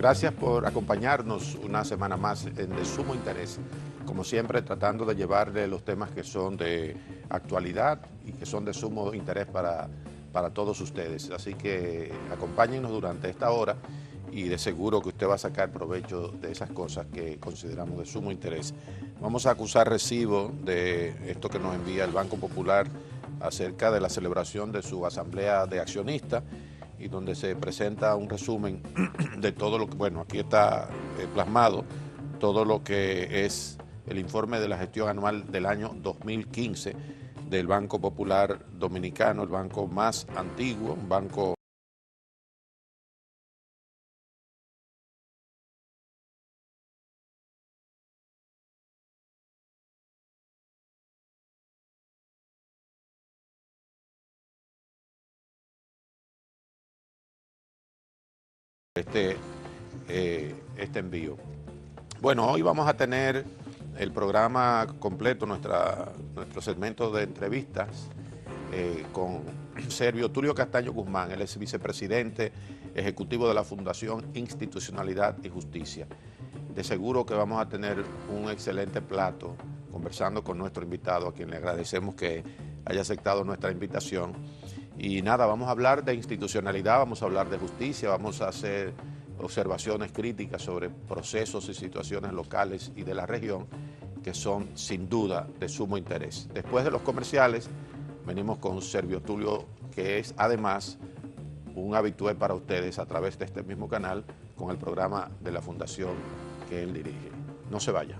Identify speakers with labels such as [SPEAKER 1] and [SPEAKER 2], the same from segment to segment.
[SPEAKER 1] Gracias por acompañarnos una semana más en De Sumo Interés. Como siempre, tratando de llevarle los temas que son de actualidad y que son de sumo interés para todos ustedes. Así que acompáñenos durante esta hora y de seguro que usted va a sacar provecho de esas cosas que consideramos de sumo interés. Vamos a acusar recibo de esto que nos envía el Banco Popular acerca de la celebración de su asamblea de accionistas y donde se presenta un resumen de todo lo que, bueno, aquí está plasmado todo lo que es el informe de la gestión anual del año 2015 del Banco Popular Dominicano, el banco más antiguo, un banco este envío. Bueno, hoy vamos a tener el programa completo, nuestro segmento de entrevistas con Servio Tulio Castaño Guzmán. Él es vicepresidente ejecutivo de la Fundación Institucionalidad y Justicia. De seguro que vamos a tener un excelente plato conversando con nuestro invitado, a quien le agradecemos que haya aceptado nuestra invitación. Y nada, vamos a hablar de institucionalidad, vamos a hablar de justicia, vamos a hacer observaciones críticas sobre procesos y situaciones locales y de la región que son sin duda de sumo interés. Después de los comerciales venimos con Servio Tulio, que es además un habitué para ustedes a través de este mismo canal con el programa de la fundación que él dirige. No se vaya.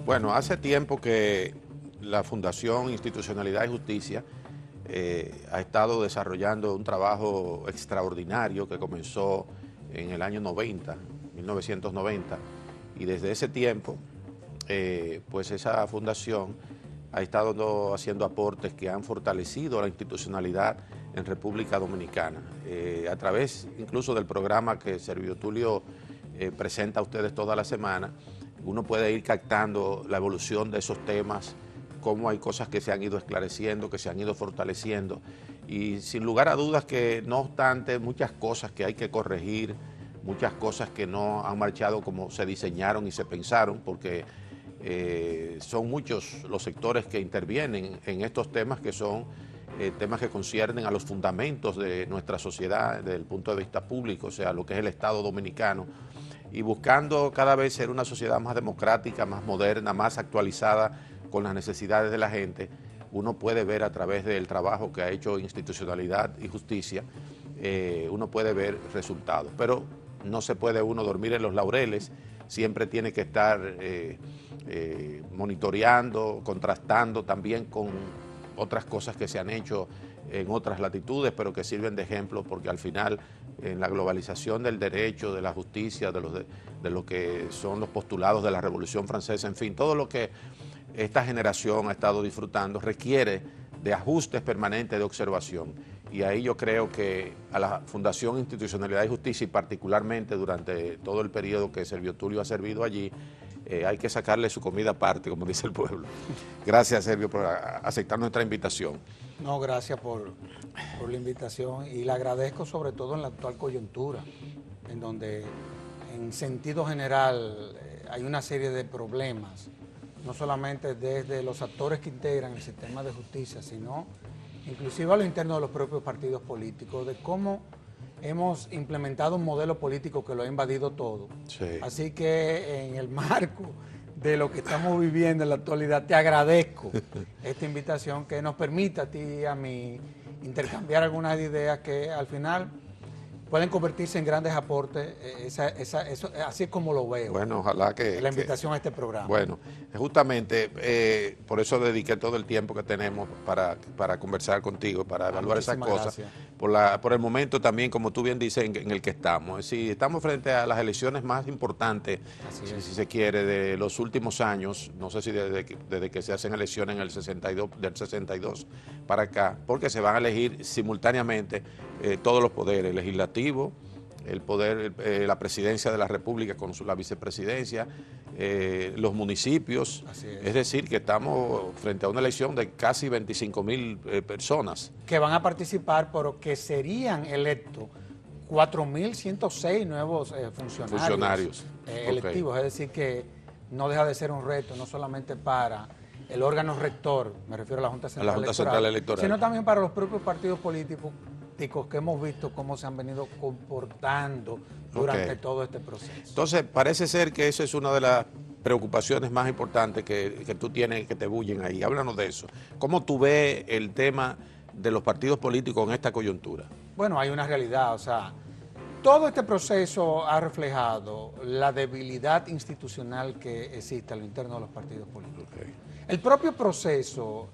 [SPEAKER 1] Bueno, hace tiempo que la Fundación Institucionalidad y Justicia ha estado desarrollando un trabajo extraordinario que comenzó en el año 90, 1990, y desde ese tiempo, pues esa fundación ha estado haciendo aportes que han fortalecido la institucionalidad en República Dominicana, a través incluso del programa que Servio Tulio presenta a ustedes toda la semana, uno puede ir captando la evolución de esos temas, cómo hay cosas que se han ido esclareciendo, que se han ido fortaleciendo, y sin lugar a dudas que no obstante muchas cosas que hay que corregir, muchas cosas que no han marchado como se diseñaron y se pensaron, porque son muchos los sectores que intervienen en estos temas que son temas que conciernen a los fundamentos de nuestra sociedad desde el punto de vista público, o sea, lo que es el Estado dominicano, y buscando cada vez ser una sociedad más democrática, más moderna, más actualizada con las necesidades de la gente. Uno puede ver a través del trabajo que ha hecho Institucionalidad y Justicia, uno puede ver resultados, pero no se puede uno dormir en los laureles, siempre tiene que estar monitoreando, contrastando también con otras cosas que se han hecho en otras latitudes, pero que sirven de ejemplo, porque al final en la globalización del derecho, de la justicia, de lo que son los postulados de la Revolución Francesa, en fin, todo lo que esta generación ha estado disfrutando requiere de ajustes permanentes de observación. Y ahí yo creo que a la Fundación Institucionalidad y Justicia, y particularmente durante todo el periodo que Servio Tulio ha servido allí, hay que sacarle su comida aparte, como dice el pueblo. Gracias, Servio, por aceptar nuestra invitación.
[SPEAKER 2] No, gracias por la invitación, y le agradezco sobre todo en la actual coyuntura, en donde en sentido general hay una serie de problemas, no solamente desde los actores que integran el sistema de justicia, sino inclusive a lo interno de los propios partidos políticos, de cómo hemos implementado un modelo político que lo ha invadido todo. Sí. Así que en el marco de lo que estamos viviendo en la actualidad, te agradezco esta invitación que nos permita a ti y a mí intercambiar algunas ideas que al final pueden convertirse en grandes aportes, eso, así es como lo veo.
[SPEAKER 1] Bueno, ojalá que...
[SPEAKER 2] La invitación a este programa.
[SPEAKER 1] Bueno, justamente por eso dediqué todo el tiempo que tenemos para conversar contigo, para evaluar esas cosas. Por el momento también, como tú bien dices, en el que estamos. Es decir, estamos frente a las elecciones más importantes, si se quiere, de los últimos años, no sé si desde que se hacen elecciones en el 62, del 62 para acá, porque se van a elegir simultáneamente todos los poderes, legislativo, el poder, la presidencia de la República con la vicepresidencia, los municipios, es decir, que estamos frente a una elección de casi 25,000 personas.
[SPEAKER 2] Que van a participar, pero que serían electos 4.106 nuevos funcionarios electivos, okay. Es decir, que no deja de ser un reto, no solamente para el órgano rector, me refiero a la Junta Central Electoral, sino también para los propios partidos políticos que hemos visto cómo se han venido comportando durante todo este proceso.
[SPEAKER 1] Entonces, parece ser que eso es una de las preocupaciones más importantes que tú tienes, que te bullen ahí. Háblanos de eso. ¿Cómo tú ves el tema de los partidos políticos en esta coyuntura?
[SPEAKER 2] Bueno, hay una realidad, o sea, todo este proceso ha reflejado la debilidad institucional que existe a lo interno de los partidos políticos. Okay. El propio proceso,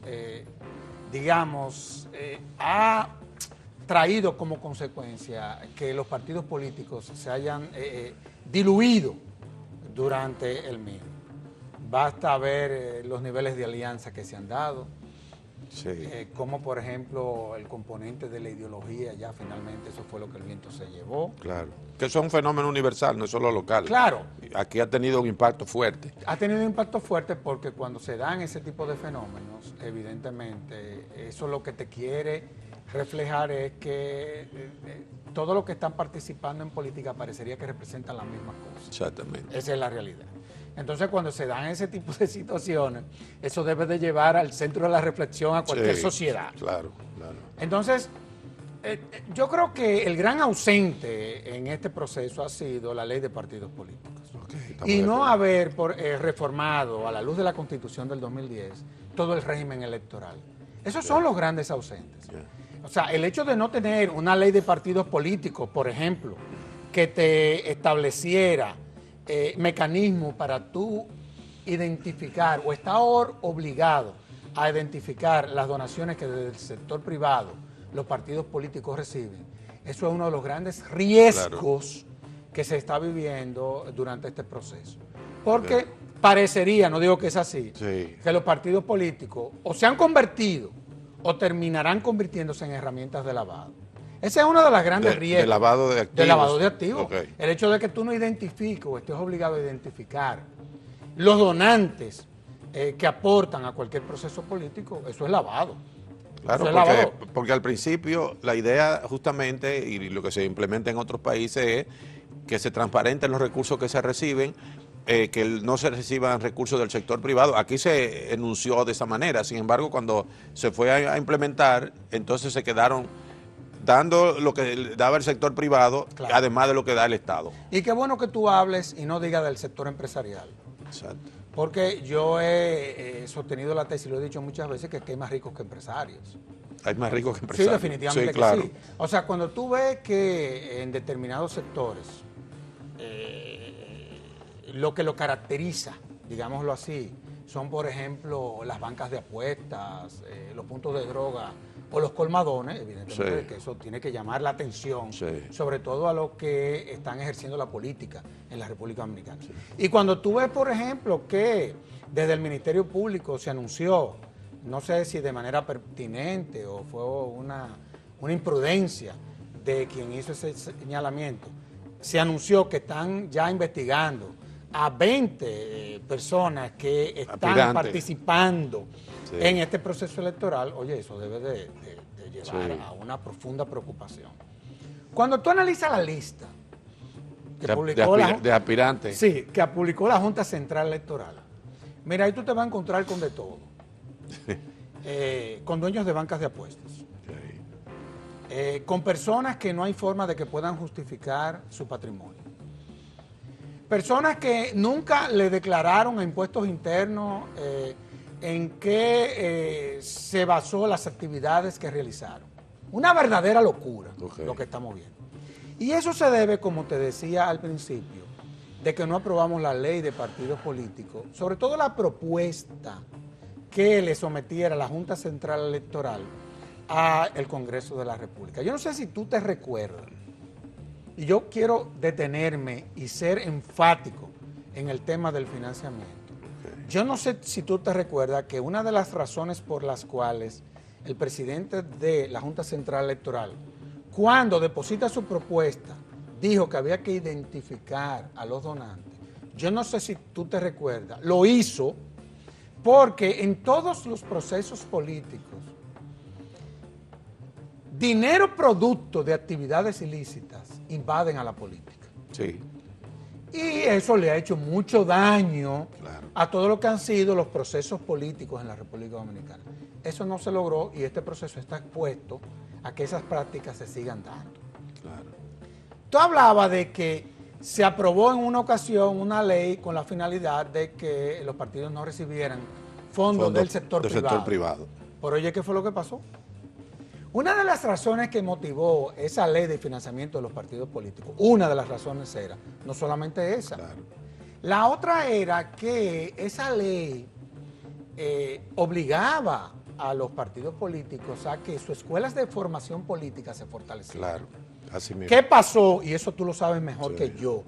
[SPEAKER 2] ha traído como consecuencia que los partidos políticos se hayan diluido durante el mismo. Basta ver los niveles de alianza que se han dado, como por ejemplo el componente de la ideología, ya finalmente eso fue lo que el viento se llevó.
[SPEAKER 1] Claro, que eso es un fenómeno universal, no es solo local.
[SPEAKER 2] Claro.
[SPEAKER 1] Aquí ha tenido un impacto fuerte.
[SPEAKER 2] Ha tenido un impacto fuerte porque cuando se dan ese tipo de fenómenos, evidentemente, eso lo que te quiere reflejar es que todos los que están participando en política parecería que representan las mismas cosas.
[SPEAKER 1] Exactamente.
[SPEAKER 2] Esa es la realidad. Entonces, cuando se dan ese tipo de situaciones, eso debe de llevar al centro de la reflexión a cualquier sociedad.
[SPEAKER 1] Claro, claro.
[SPEAKER 2] Entonces, yo creo que el gran ausente en este proceso ha sido la ley de partidos políticos. Okay, y no haber reformado a la luz de la Constitución del 2010 todo el régimen electoral. Esos son los grandes ausentes. O sea, el hecho de no tener una ley de partidos políticos, por ejemplo, que te estableciera mecanismos para tú identificar o estar obligado a identificar las donaciones que desde el sector privado los partidos políticos reciben, eso es uno de los grandes riesgos que se está viviendo durante este proceso. Porque parecería, no digo que es así, que los partidos políticos o se han convertido o terminarán convirtiéndose en herramientas de lavado. Ese es uno de los grandes riesgos.
[SPEAKER 1] De lavado de activos.
[SPEAKER 2] De lavado de activos. Okay. El hecho de que tú no identifiques o estés obligado a identificar los donantes que aportan a cualquier proceso político, eso es lavado.
[SPEAKER 1] Claro, porque al principio la idea justamente, y lo que se implementa en otros países, es que se transparenten los recursos que se reciben, que no se reciban recursos del sector privado. Aquí se enunció de esa manera, sin embargo, cuando se fue a implementar, entonces se quedaron dando lo que daba el sector privado, claro, además de lo que da el Estado.
[SPEAKER 2] Y qué bueno que tú hables y no digas del sector empresarial.
[SPEAKER 1] Exacto.
[SPEAKER 2] Porque yo he sostenido la tesis, y lo he dicho muchas veces, que aquí hay más ricos que empresarios.
[SPEAKER 1] Hay más ricos que empresarios.
[SPEAKER 2] Sí, definitivamente, sí, claro, que sí. O sea, cuando tú ves que en determinados sectores lo que lo caracteriza, digámoslo así, son, por ejemplo, las bancas de apuestas, los puntos de droga o los colmadones, evidentemente, sí, que eso tiene que llamar la atención, sí, sobre todo a los que están ejerciendo la política en la República Dominicana. Sí. Y cuando tú ves, por ejemplo, que desde el Ministerio Público se anunció, no sé si de manera pertinente o fue una imprudencia de quien hizo ese señalamiento, se anunció que están ya investigando a 20 personas que están participando, sí, en este proceso electoral. Oye, eso debe de llevar, sí, a una profunda preocupación. Cuando tú analizas la lista que publicó
[SPEAKER 1] de aspirantes,
[SPEAKER 2] sí, que publicó la Junta Central Electoral, mira, ahí tú te vas a encontrar con de todo. Con dueños de bancas de apuestas, sí, con personas que no hay forma de que puedan justificar su patrimonio, personas que nunca le declararon a impuestos internos en qué se basó las actividades que realizaron. Una verdadera locura, okay, lo que estamos viendo. Y eso se debe, como te decía al principio, de que no aprobamos la ley de partidos políticos, sobre todo la propuesta que le sometiera la Junta Central Electoral al Congreso de la República. Yo no sé si tú te recuerdas, y yo quiero detenerme y ser enfático en el tema del financiamiento. Okay. Yo no sé si tú te recuerdas que una de las razones por las cuales el presidente de la Junta Central Electoral, cuando deposita su propuesta, dijo que había que identificar a los donantes, yo no sé si tú te recuerdas, lo hizo porque en todos los procesos políticos, dinero producto de actividades ilícitas invaden a la política.
[SPEAKER 1] Sí.
[SPEAKER 2] Y eso le ha hecho mucho daño,
[SPEAKER 1] claro,
[SPEAKER 2] a todo lo que han sido los procesos políticos en la República Dominicana. Eso no se logró y este proceso está expuesto a que esas prácticas se sigan dando.
[SPEAKER 1] Claro.
[SPEAKER 2] Tú hablabas de que se aprobó en una ocasión una ley con la finalidad de que los partidos no recibieran fondos del sector privado. Pero oye, ¿qué fue lo que pasó? Una de las razones que motivó esa ley de financiamiento de los partidos políticos, una de las razones era, no solamente esa, claro, la otra era que esa ley obligaba a los partidos políticos a que sus escuelas de formación política se fortalecieran.
[SPEAKER 1] Claro, así mismo.
[SPEAKER 2] ¿Qué pasó? Y eso tú lo sabes mejor, sí, que yo,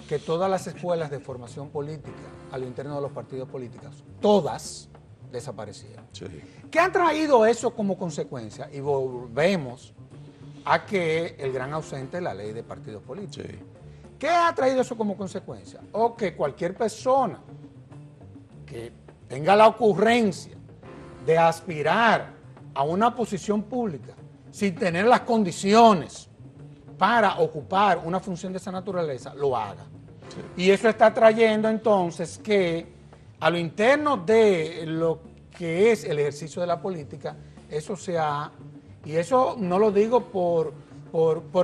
[SPEAKER 2] que todas las escuelas de formación política a lo interno de los partidos políticos, todas desaparecieron.
[SPEAKER 1] Sí.
[SPEAKER 2] ¿Qué han traído eso como consecuencia? Y volvemos a que el gran ausente es la ley de partidos políticos.
[SPEAKER 1] Sí.
[SPEAKER 2] ¿Qué ha traído eso como consecuencia? O que cualquier persona que tenga la ocurrencia de aspirar a una posición pública sin tener las condiciones para ocupar una función de esa naturaleza, lo haga. Sí. Y eso está trayendo entonces que a lo interno de lo que es el ejercicio de la política, eso se ha, y eso no lo digo por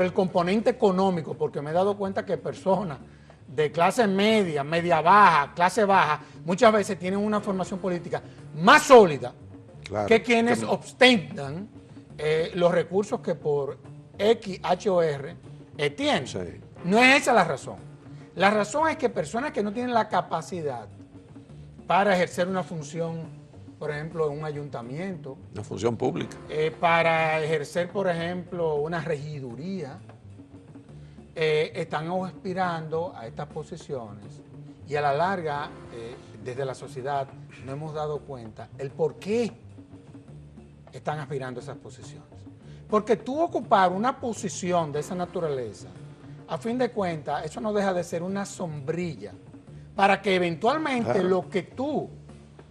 [SPEAKER 2] el componente económico, porque me he dado cuenta que personas de clase media, media baja, clase baja, muchas veces tienen una formación política más sólida, claro, que quienes ostentan los recursos que por X, H o R tienen.
[SPEAKER 1] Sí.
[SPEAKER 2] No es esa la razón. La razón es que personas que no tienen la capacidad para ejercer una función, por ejemplo, en un ayuntamiento.
[SPEAKER 1] Una función pública.
[SPEAKER 2] Para ejercer, por ejemplo, una regiduría, están aspirando a estas posiciones y a la larga, desde la sociedad, no hemos dado cuenta el por qué están aspirando a esas posiciones. Porque tú ocupar una posición de esa naturaleza, a fin de cuentas, eso no deja de ser una sombrilla para que eventualmente lo que tú,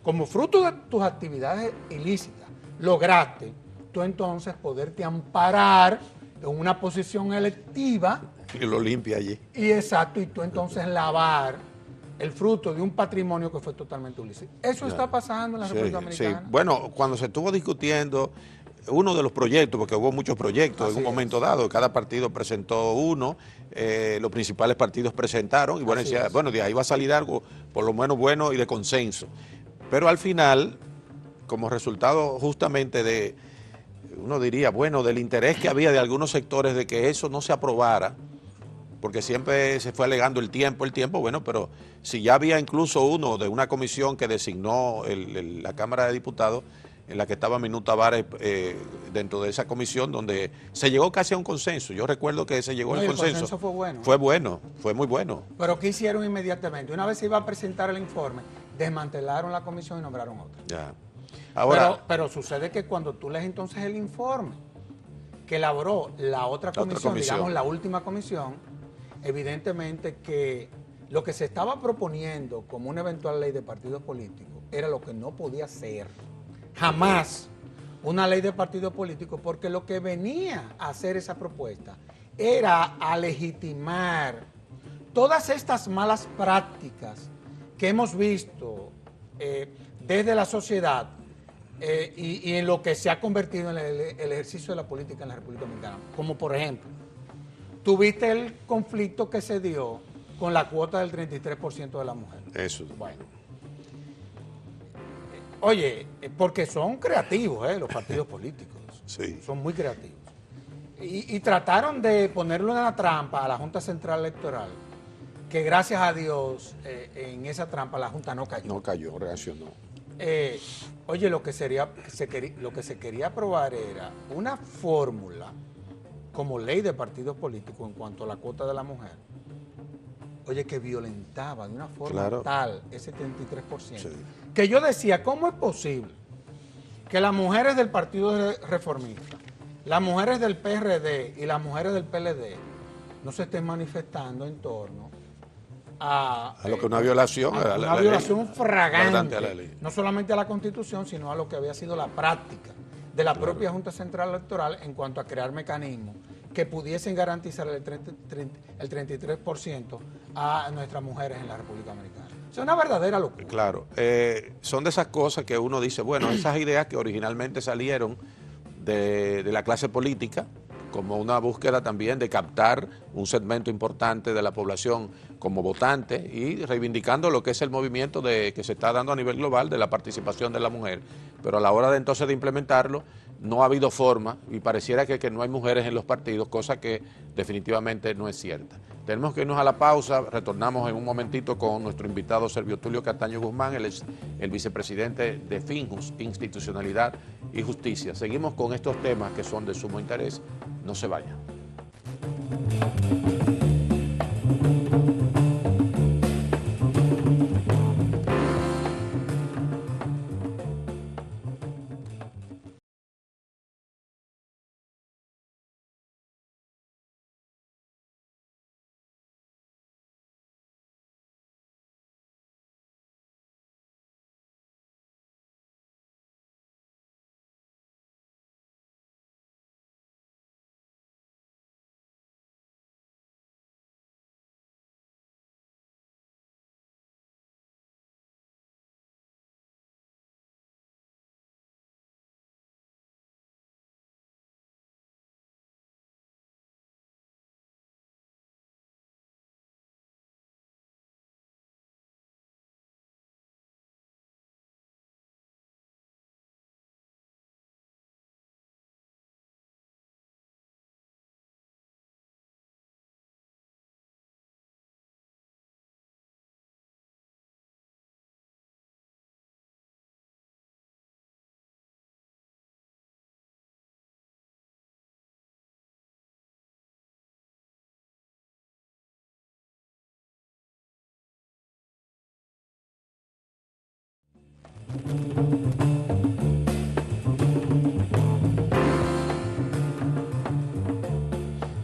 [SPEAKER 2] como fruto de tus actividades ilícitas, lograste, tú entonces poderte amparar en una posición electiva.
[SPEAKER 1] Y lo limpia allí.
[SPEAKER 2] Y exacto, y tú entonces lavar el fruto de un patrimonio que fue totalmente ilícito. Eso está pasando en la República Dominicana.
[SPEAKER 1] Sí. Bueno, cuando se estuvo discutiendo uno de los proyectos, porque hubo muchos proyectos en un momento dado, cada partido presentó uno, los principales partidos presentaron, y bueno, decía, bueno, de ahí va a salir algo por lo menos bueno y de consenso. Pero al final, como resultado justamente de, uno diría, bueno, del interés que había de algunos sectores de que eso no se aprobara, porque siempre se fue alegando el tiempo, bueno, pero si ya había incluso uno de una comisión que designó la Cámara de Diputados, en la que estaba Minú Tavares dentro de esa comisión, donde se llegó casi a un consenso. Yo recuerdo que se llegó al consenso. El
[SPEAKER 2] consenso fue bueno.
[SPEAKER 1] Fue bueno, fue muy bueno.
[SPEAKER 2] Pero ¿qué hicieron inmediatamente? Una vez se iba a presentar el informe, desmantelaron la comisión y nombraron otra.
[SPEAKER 1] Ya. Ahora,
[SPEAKER 2] pero sucede que cuando tú lees entonces el informe que elaboró la otra comisión, digamos la última comisión, evidentemente que lo que se estaba proponiendo como una eventual ley de partidos políticos era lo que no podía ser jamás una ley de partidos políticos, porque lo que venía a hacer esa propuesta era a legitimar todas estas malas prácticas que hemos visto desde la sociedad y en lo que se ha convertido en el ejercicio de la política en la República Dominicana. Como por ejemplo, tuviste el conflicto que se dio con la cuota del 33% de la mujer.
[SPEAKER 1] Eso.
[SPEAKER 2] Bueno. Oye, porque son creativos los partidos políticos.
[SPEAKER 1] Sí.
[SPEAKER 2] Son muy creativos. Y trataron de ponerle una trampa a la Junta Central Electoral, que gracias a Dios en esa trampa la Junta no cayó.
[SPEAKER 1] No cayó, reaccionó.
[SPEAKER 2] Oye, lo que se quería aprobar era una fórmula como ley de partidos políticos en cuanto a la cuota de la mujer. Oye, que violentaba de una forma tal ese 33%. Sí. Que yo decía, ¿cómo es posible que las mujeres del Partido Reformista, las mujeres del PRD y las mujeres del PLD no se estén manifestando en torno a
[SPEAKER 1] lo que una violación,
[SPEAKER 2] a una violación fragante, a la ley. No solamente a la Constitución, sino a lo que había sido la práctica de la propia Junta Central Electoral en cuanto a crear mecanismos que pudiesen garantizar el 33% a nuestras mujeres en la República Dominicana? Es una verdadera locura.
[SPEAKER 1] Claro, son de esas cosas que uno dice, bueno, esas ideas que originalmente salieron de la clase política, como una búsqueda también de captar un segmento importante de la población como votante y reivindicando lo que es el movimiento que se está dando a nivel global de la participación de la mujer. Pero a la hora de entonces de implementarlo, no ha habido forma y pareciera que no hay mujeres en los partidos, cosa que definitivamente no es cierta. Tenemos que irnos a la pausa, retornamos en un momentito con nuestro invitado Servio Tulio Castaño Guzmán, él es el vicepresidente de FINJUS, Institucionalidad y Justicia. Seguimos con estos temas que son de sumo interés, no se vayan.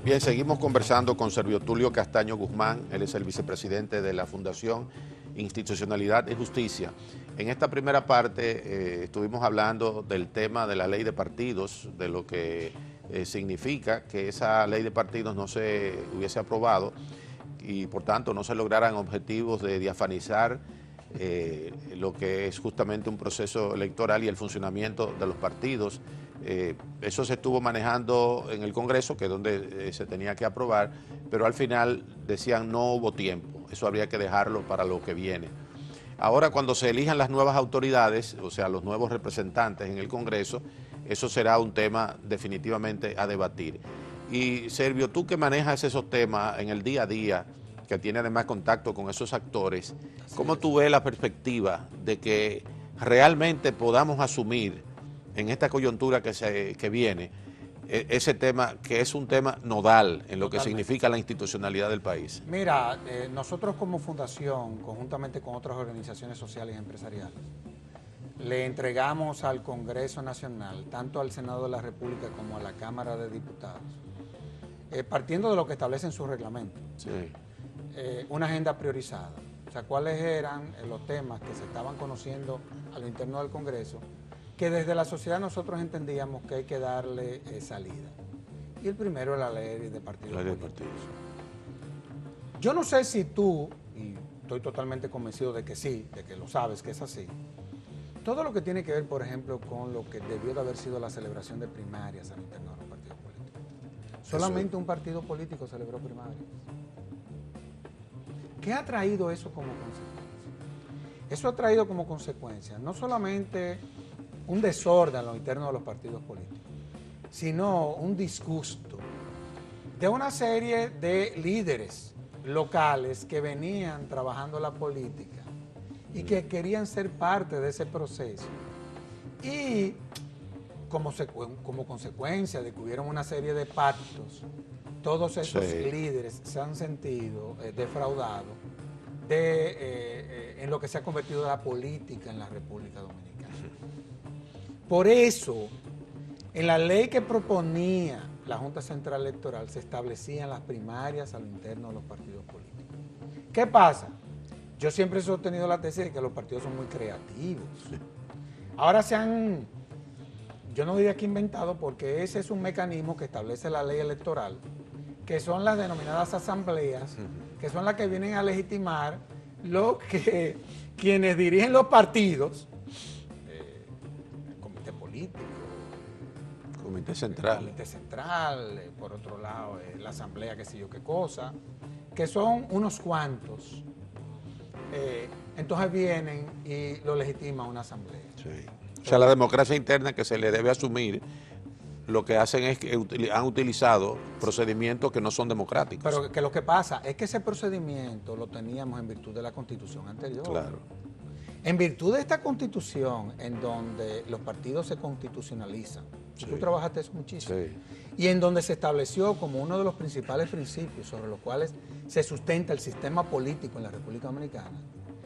[SPEAKER 1] Bien, seguimos conversando con Servio Tulio Castaño Guzmán, él es el vicepresidente de la Fundación institucionalidad y justicia. En esta primera parte estuvimos hablando del tema de la ley de partidos, de lo que significa que esa ley de partidos no se hubiese aprobado y por tanto no se lograran objetivos de diafanizar lo que es justamente un proceso electoral y el funcionamiento de los partidos. Eso se estuvo manejando en el Congreso, que es donde se tenía que aprobar, pero al final decían no hubo tiempo, eso habría que dejarlo para lo que viene. Ahora, cuando se elijan las nuevas autoridades, o sea, los nuevos representantes en el Congreso, eso será un tema definitivamente a debatir. Y Servio, tú que manejas esos temas en el día a día, que tiene además contacto con esos actores, ¿cómo tú ves la perspectiva de que realmente podamos asumir en esta coyuntura que viene ese tema, que es un tema nodal en lo que significa la institucionalidad del país?
[SPEAKER 2] Mira, nosotros como fundación, conjuntamente con otras organizaciones sociales y empresariales, le entregamos al Congreso Nacional, tanto al Senado de la República como a la Cámara de Diputados, partiendo de lo que establecen sus reglamentos,
[SPEAKER 1] sí,
[SPEAKER 2] una agenda priorizada. O sea, cuáles eran los temas que se estaban conociendo a lo interno del Congreso, que desde la sociedad nosotros entendíamos que hay que darle salida. Y el primero es la ley de partidos políticos. Yo no sé si tú, y estoy totalmente convencido de que sí, de que lo sabes, que es así, todo lo que tiene que ver, por ejemplo, con lo que debió de haber sido la celebración de primarias al interno de los partidos políticos. Solamente un partido político celebró primarias. ¿Qué ha traído eso como consecuencia? Eso ha traído como consecuencia no solamente un desorden a lo interno de los partidos políticos, sino un disgusto de una serie de líderes locales que venían trabajando la política y que querían ser parte de ese proceso. Y como consecuencia de que hubieron una serie de pactos, todos esos líderes se han sentido defraudados en lo que se ha convertido en la política en la República Dominicana. Por eso, en la ley que proponía la Junta Central Electoral se establecían las primarias a lo interno de los partidos políticos. ¿Qué pasa? Yo siempre he sostenido la tesis de que los partidos son muy creativos. Ahora yo no diría que inventado, porque ese es un mecanismo que establece la ley electoral, que son las denominadas asambleas, que son las que vienen a legitimar lo que quienes dirigen los partidos, el comité político,
[SPEAKER 1] comité central,
[SPEAKER 2] por otro lado, la asamblea, qué sé yo qué cosa, que son unos cuantos. Entonces vienen y lo legitima una asamblea.
[SPEAKER 1] Sí. O sea, la democracia interna que se le debe asumir, lo que hacen es que han utilizado procedimientos que no son democráticos.
[SPEAKER 2] Pero que lo que pasa es que ese procedimiento lo teníamos en virtud de la Constitución anterior.
[SPEAKER 1] Claro.
[SPEAKER 2] En virtud de esta Constitución, en donde los partidos se constitucionalizan, sí, tú trabajaste eso muchísimo, sí, y en donde se estableció como uno de los principales principios sobre los cuales se sustenta el sistema político en la República Dominicana,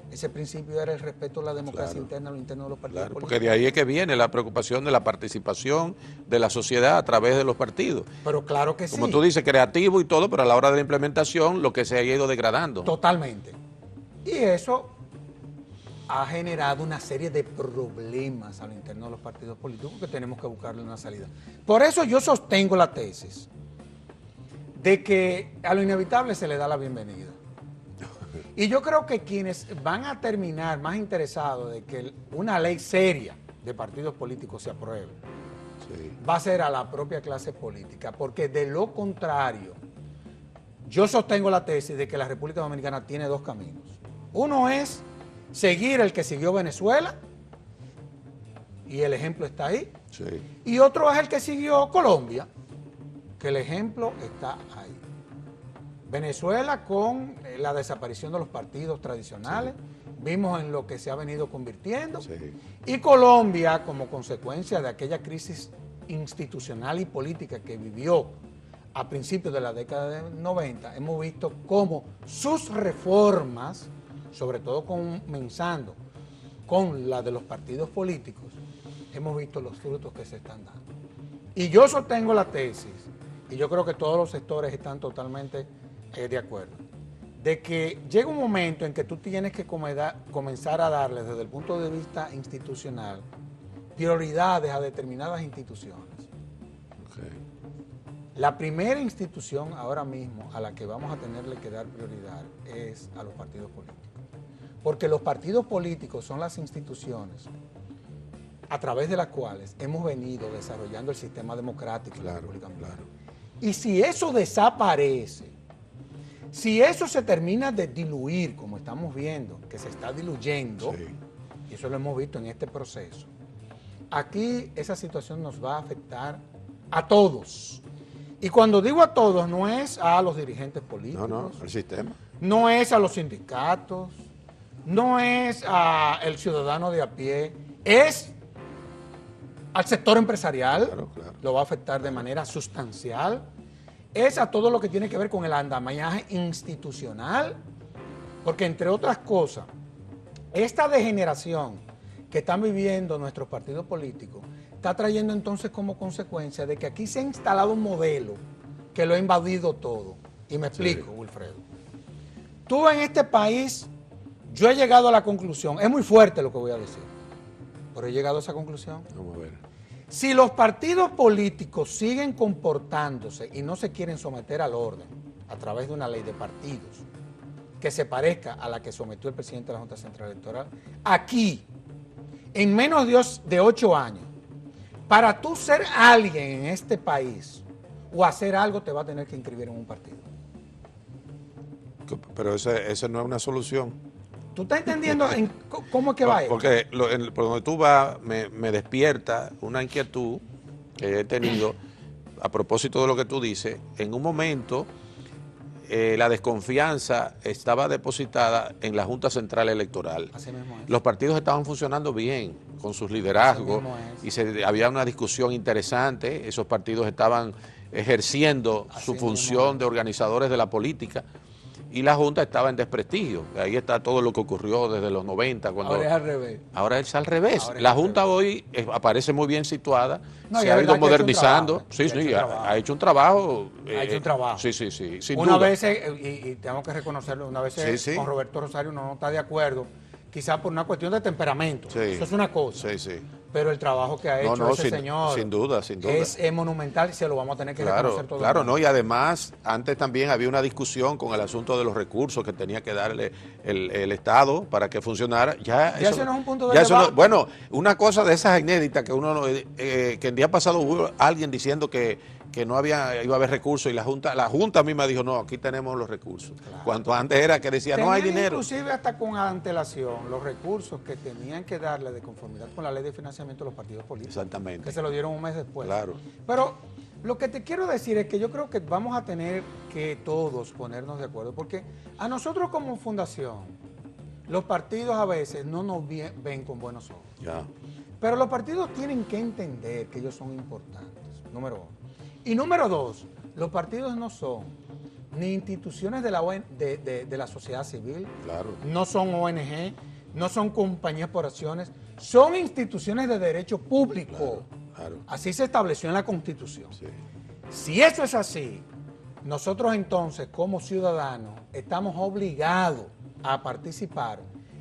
[SPEAKER 2] ese principio era el respeto a la democracia, claro, interna a lo interno de los partidos políticos.
[SPEAKER 1] Porque de ahí es que viene la preocupación de la participación de la sociedad a través de los partidos.
[SPEAKER 2] Pero claro que sí.
[SPEAKER 1] Como tú dices, creativo y todo, pero a la hora de la implementación lo que se ha ido degradando.
[SPEAKER 2] Totalmente. Y eso ha generado una serie de problemas a lo interno de los partidos políticos que tenemos que buscarle una salida. Por eso yo sostengo la tesis de que a lo inevitable se le da la bienvenida. Y yo creo que quienes van a terminar más interesados de que una ley seria de partidos políticos se apruebe, sí, va a ser a la propia clase política, porque de lo contrario, yo sostengo la tesis de que la República Dominicana tiene dos caminos. Uno es seguir el que siguió Venezuela, y el ejemplo está ahí, sí, y otro es el que siguió Colombia, que el ejemplo está ahí. Venezuela con la desaparición de los partidos tradicionales, sí, vimos en lo que se ha venido convirtiendo, sí, y Colombia como consecuencia de aquella crisis institucional y política que vivió a principios de la década de 90, hemos visto cómo sus reformas, sobre todo comenzando con la de los partidos políticos, hemos visto los frutos que se están dando. Y yo sostengo la tesis, y yo creo que todos los sectores están totalmente de acuerdo, de que llega un momento en que tú tienes que comenzar a darle desde el punto de vista institucional prioridades a determinadas instituciones.
[SPEAKER 1] Okay.
[SPEAKER 2] La primera institución ahora mismo a la que vamos a tenerle que dar prioridad es a los partidos políticos. Porque los partidos políticos son las instituciones a través de las cuales hemos venido desarrollando el sistema democrático de la República Dominicana. Claro. Y si eso desaparece, si eso se termina de diluir, como estamos viendo, que se está diluyendo, sí, y eso lo hemos visto en este proceso, aquí esa situación nos va a afectar a todos. Y cuando digo a todos, no es a los dirigentes políticos.
[SPEAKER 1] No, al sistema.
[SPEAKER 2] No es a los sindicatos, no es al ciudadano de a pie, es al sector empresarial, claro. Lo va a afectar de manera sustancial, es a todo lo que tiene que ver con el andamiaje institucional, porque entre otras cosas, esta degeneración que están viviendo nuestros partidos políticos está trayendo entonces como consecuencia de que aquí se ha instalado un modelo que lo ha invadido todo. Y me explico, sí, Wilfredo. Tú en este país, yo he llegado a la conclusión, es muy fuerte lo que voy a decir, pero he llegado a esa conclusión.
[SPEAKER 1] Vamos a ver.
[SPEAKER 2] Si los partidos políticos siguen comportándose y no se quieren someter al orden a través de una ley de partidos que se parezca a la que sometió el presidente de la Junta Central Electoral, aquí, en menos de 8 años, para tú ser alguien en este país o hacer algo, te va a tener que inscribir en un partido.
[SPEAKER 1] Pero esa no es una solución.
[SPEAKER 2] ¿Tú estás entendiendo cómo es que va eso?
[SPEAKER 1] Porque por donde tú vas me despierta una inquietud que he tenido a propósito de lo que tú dices. En un momento la desconfianza estaba depositada en la Junta Central Electoral.
[SPEAKER 2] Así mismo es.
[SPEAKER 1] Los partidos estaban funcionando bien con sus liderazgos y había una discusión interesante. Esos partidos estaban ejerciendo su función de organizadores de la política. Y la Junta estaba en desprestigio. Ahí está todo lo que ocurrió desde los 90. Cuando,
[SPEAKER 2] ahora es al revés.
[SPEAKER 1] Ahora es al revés. La Junta hoy aparece muy bien situada, se ha ido modernizando. Ha hecho un trabajo.
[SPEAKER 2] Ha hecho un trabajo.
[SPEAKER 1] Sí, sin
[SPEAKER 2] una
[SPEAKER 1] duda.
[SPEAKER 2] vez, y tengo que reconocerlo, una vez con Roberto Rosario uno no está de acuerdo, quizás por una cuestión de temperamento. Sí. Eso es una cosa.
[SPEAKER 1] Sí.
[SPEAKER 2] Pero el trabajo que ha hecho ese señor
[SPEAKER 1] sin duda.
[SPEAKER 2] Es monumental y se lo vamos a tener que reconocer todo.
[SPEAKER 1] Claro, no, y además antes también había una discusión con el asunto de los recursos que tenía que darle el Estado para que funcionara. Ya
[SPEAKER 2] eso no es un punto de debate.
[SPEAKER 1] Bueno, una cosa de esas inéditas que que el día pasado hubo alguien diciendo que no iba a haber recursos y la Junta misma dijo, no, aquí tenemos los recursos. Claro. Cuando antes era que decía, no hay dinero.
[SPEAKER 2] Inclusive hasta con antelación, los recursos que tenían que darle de conformidad con la ley de financiamiento de los partidos políticos.
[SPEAKER 1] Exactamente.
[SPEAKER 2] Que se lo dieron un mes después.
[SPEAKER 1] Claro.
[SPEAKER 2] Pero lo que te quiero decir es que yo creo que vamos a tener que todos ponernos de acuerdo, porque a nosotros como fundación, los partidos a veces no nos ven con buenos ojos.
[SPEAKER 1] Ya.
[SPEAKER 2] Pero los partidos tienen que entender que ellos son importantes, número uno. Y número dos, los partidos no son ni instituciones de la sociedad civil,
[SPEAKER 1] claro,
[SPEAKER 2] no son ONG, no son compañías por acciones, son instituciones de derecho público.
[SPEAKER 1] Claro.
[SPEAKER 2] Así se estableció en la Constitución.
[SPEAKER 1] Sí.
[SPEAKER 2] Si eso es así, nosotros entonces como ciudadanos estamos obligados a participar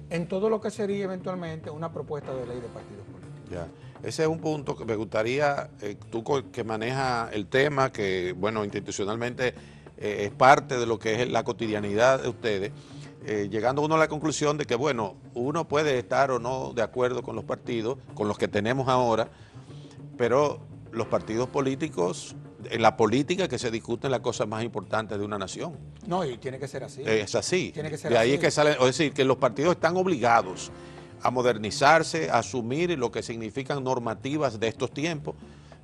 [SPEAKER 2] en todo lo que sería eventualmente una propuesta de ley de partidos políticos.
[SPEAKER 1] Ya. Ese es un punto que me gustaría, tú que manejas el tema, que bueno, institucionalmente es parte de lo que es la cotidianidad de ustedes, llegando uno a la conclusión de que bueno, uno puede estar o no de acuerdo con los partidos, con los que tenemos ahora, pero los partidos políticos, en la política que se discuten las cosas más importantes de una nación.
[SPEAKER 2] No, y tiene que ser así.
[SPEAKER 1] Es así.
[SPEAKER 2] Tiene que ser
[SPEAKER 1] de ahí
[SPEAKER 2] así.
[SPEAKER 1] es que sale, es decir, que los partidos están obligados a modernizarse, a asumir lo que significan normativas de estos tiempos,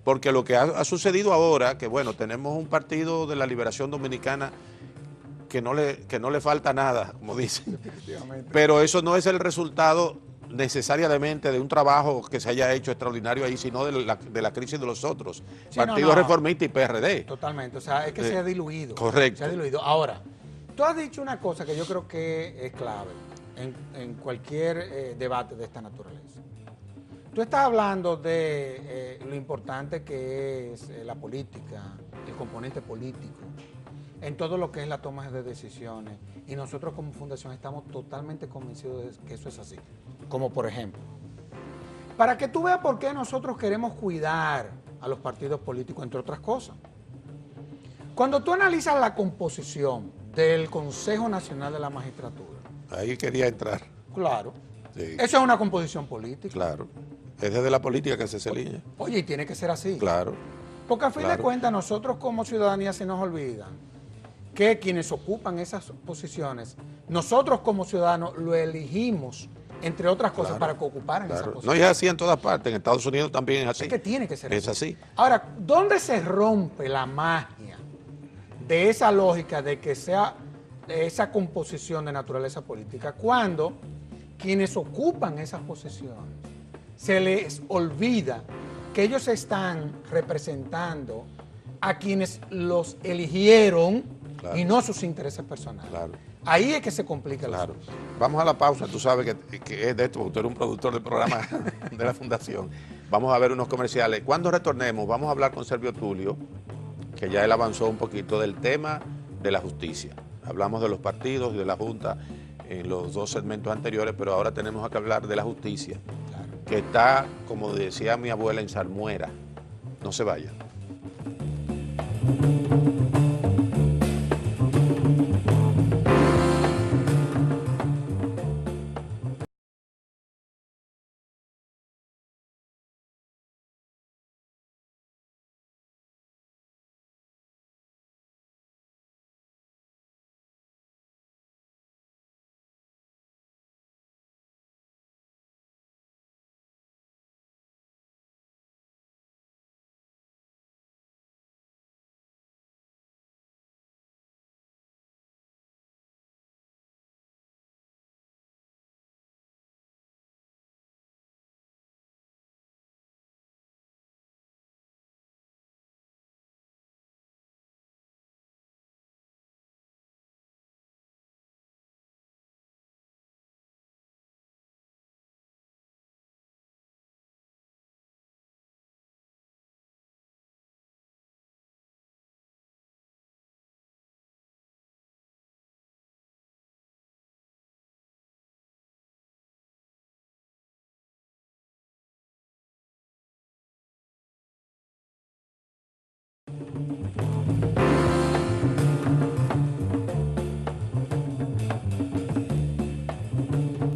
[SPEAKER 1] porque lo que ha sucedido ahora, que bueno, tenemos un partido de la Liberación Dominicana que no le falta nada, como dicen, pero eso no es el resultado necesariamente de un trabajo que se haya hecho extraordinario ahí, sino de la crisis de los otros, Partido Reformista y PRD.
[SPEAKER 2] Totalmente, o sea, es que se ha diluido.
[SPEAKER 1] Correcto.
[SPEAKER 2] Se ha diluido. Ahora, tú has dicho una cosa que yo creo que es clave en cualquier debate de esta naturaleza. Tú estás hablando de lo importante que es la política, el componente político, en todo lo que es la toma de decisiones. Y nosotros como fundación estamos totalmente convencidos de que eso es así. Como por ejemplo, para que tú veas por qué nosotros queremos cuidar a los partidos políticos, entre otras cosas. Cuando tú analizas la composición del Consejo Nacional de la Magistratura.
[SPEAKER 1] Ahí quería entrar.
[SPEAKER 2] Claro.
[SPEAKER 1] Sí.
[SPEAKER 2] Eso es una composición política.
[SPEAKER 1] Claro. Es desde la política que se elige.
[SPEAKER 2] Oye, y tiene que ser así.
[SPEAKER 1] Claro.
[SPEAKER 2] Porque a fin de cuentas nosotros como ciudadanía se nos olvida que quienes ocupan esas posiciones, nosotros como ciudadanos lo elegimos, entre otras cosas, para que ocuparan esas posiciones.
[SPEAKER 1] No es así en todas partes, en Estados Unidos también es así.
[SPEAKER 2] Es que tiene que ser así.
[SPEAKER 1] Es así.
[SPEAKER 2] Ahora, ¿dónde se rompe la magia de esa lógica de que sea esa composición de naturaleza política? Cuando quienes ocupan esas posiciones se les olvida que ellos están representando a quienes los eligieron, claro, y no sus intereses personales.
[SPEAKER 1] Claro.
[SPEAKER 2] Ahí es que se complica la
[SPEAKER 1] cosa. Vamos a la pausa, tú sabes que es de esto, porque tú eres un productor del programa de la Fundación. Vamos a ver unos comerciales. Cuando retornemos, vamos a hablar con Servio Tulio, que ya él avanzó un poquito del tema de la justicia. Hablamos de los partidos y de la Junta en los dos segmentos anteriores, pero ahora tenemos que hablar de la justicia, claro, que está, como decía mi abuela, en salmuera. No se vaya.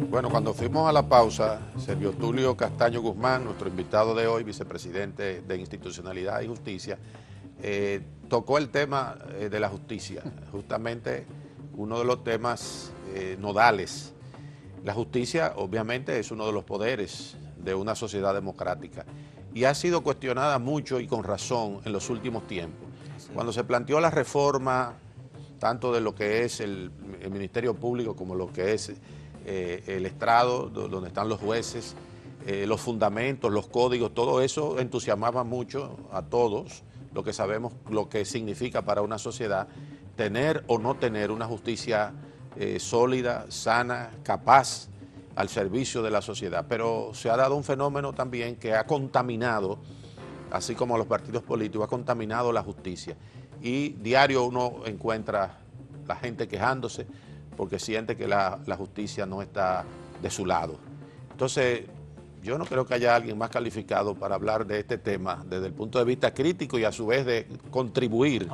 [SPEAKER 1] Bueno, cuando fuimos a la pausa, Servio Tulio Castaño Guzmán, nuestro invitado de hoy, vicepresidente de Institucionalidad y Justicia, tocó el tema de la justicia, justamente uno de los temas nodales. La justicia, obviamente, es uno de los poderes de una sociedad democrática y ha sido cuestionada mucho y con razón en los últimos tiempos. Cuando se planteó la reforma, tanto de lo que es el Ministerio Público como lo que es el estrado, donde están los jueces, los fundamentos, los códigos, todo eso entusiasmaba mucho a todos, lo que sabemos lo que significa para una sociedad tener o no tener una justicia sólida, sana, capaz, al servicio de la sociedad. Pero se ha dado un fenómeno también que ha contaminado, así como los partidos políticos, ha contaminado la justicia. Y diario uno encuentra la gente quejándose porque siente que la justicia no está de su lado. Entonces, yo no creo que haya alguien más calificado para hablar de este tema desde el punto de vista crítico y a su vez de contribuir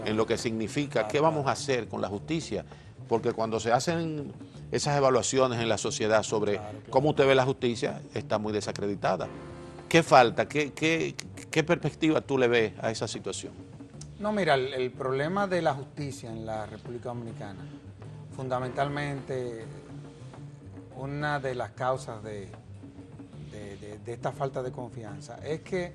[SPEAKER 1] en lo que significa qué vamos a hacer con la justicia. Porque cuando se hacen esas evaluaciones en la sociedad sobre cómo usted ve la justicia, está muy desacreditada. ¿Qué falta? ¿Qué perspectiva tú le ves a esa situación?
[SPEAKER 2] No, mira, el problema de la justicia en la República Dominicana, fundamentalmente, una de las causas de esta falta de confianza es que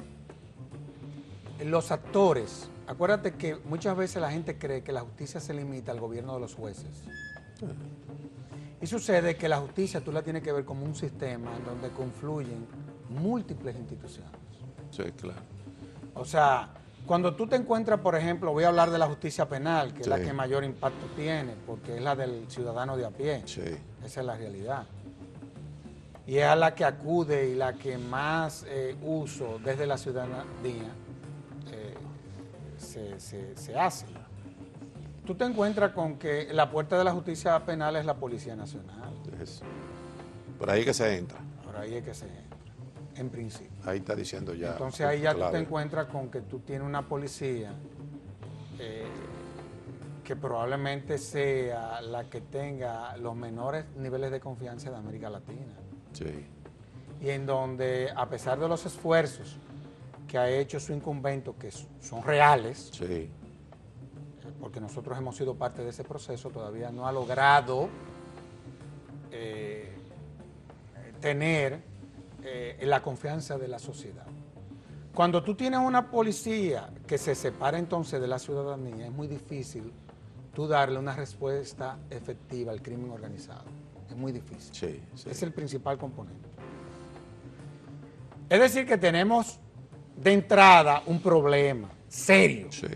[SPEAKER 2] los actores, acuérdate que muchas veces la gente cree que la justicia se limita al gobierno de los jueces. Y sucede que la justicia tú la tienes que ver como un sistema en donde confluyen múltiples instituciones.
[SPEAKER 1] Sí, claro.
[SPEAKER 2] O sea, cuando tú te encuentras, por ejemplo, voy a hablar de la justicia penal, que es la que mayor impacto tiene, porque es la del ciudadano de a pie.
[SPEAKER 1] Sí.
[SPEAKER 2] Esa es la realidad. Y es a la que acude y la que más uso desde la ciudadanía se hace. tú te encuentras con que la puerta de la justicia penal es la Policía Nacional.
[SPEAKER 1] Es por ahí que se entra.
[SPEAKER 2] Por ahí es que se entra, en principio.
[SPEAKER 1] Ahí está diciendo ya.
[SPEAKER 2] Entonces ahí ya
[SPEAKER 1] clave.
[SPEAKER 2] tú te encuentras con que tú tienes una policía que probablemente sea la que tenga los menores niveles de confianza de América Latina.
[SPEAKER 1] Sí.
[SPEAKER 2] Y en donde, a pesar de los esfuerzos que ha hecho su incumbente, que son reales,
[SPEAKER 1] Sí.
[SPEAKER 2] porque nosotros hemos sido parte de ese proceso, todavía no ha logrado tener la confianza de la sociedad. Cuando tú tienes una policía que se separa entonces de la ciudadanía, es muy difícil tú darle una respuesta efectiva al crimen organizado. Es muy difícil.
[SPEAKER 1] Sí, sí.
[SPEAKER 2] Es el principal componente. Es decir, que tenemos de entrada un problema serio.
[SPEAKER 1] Sí.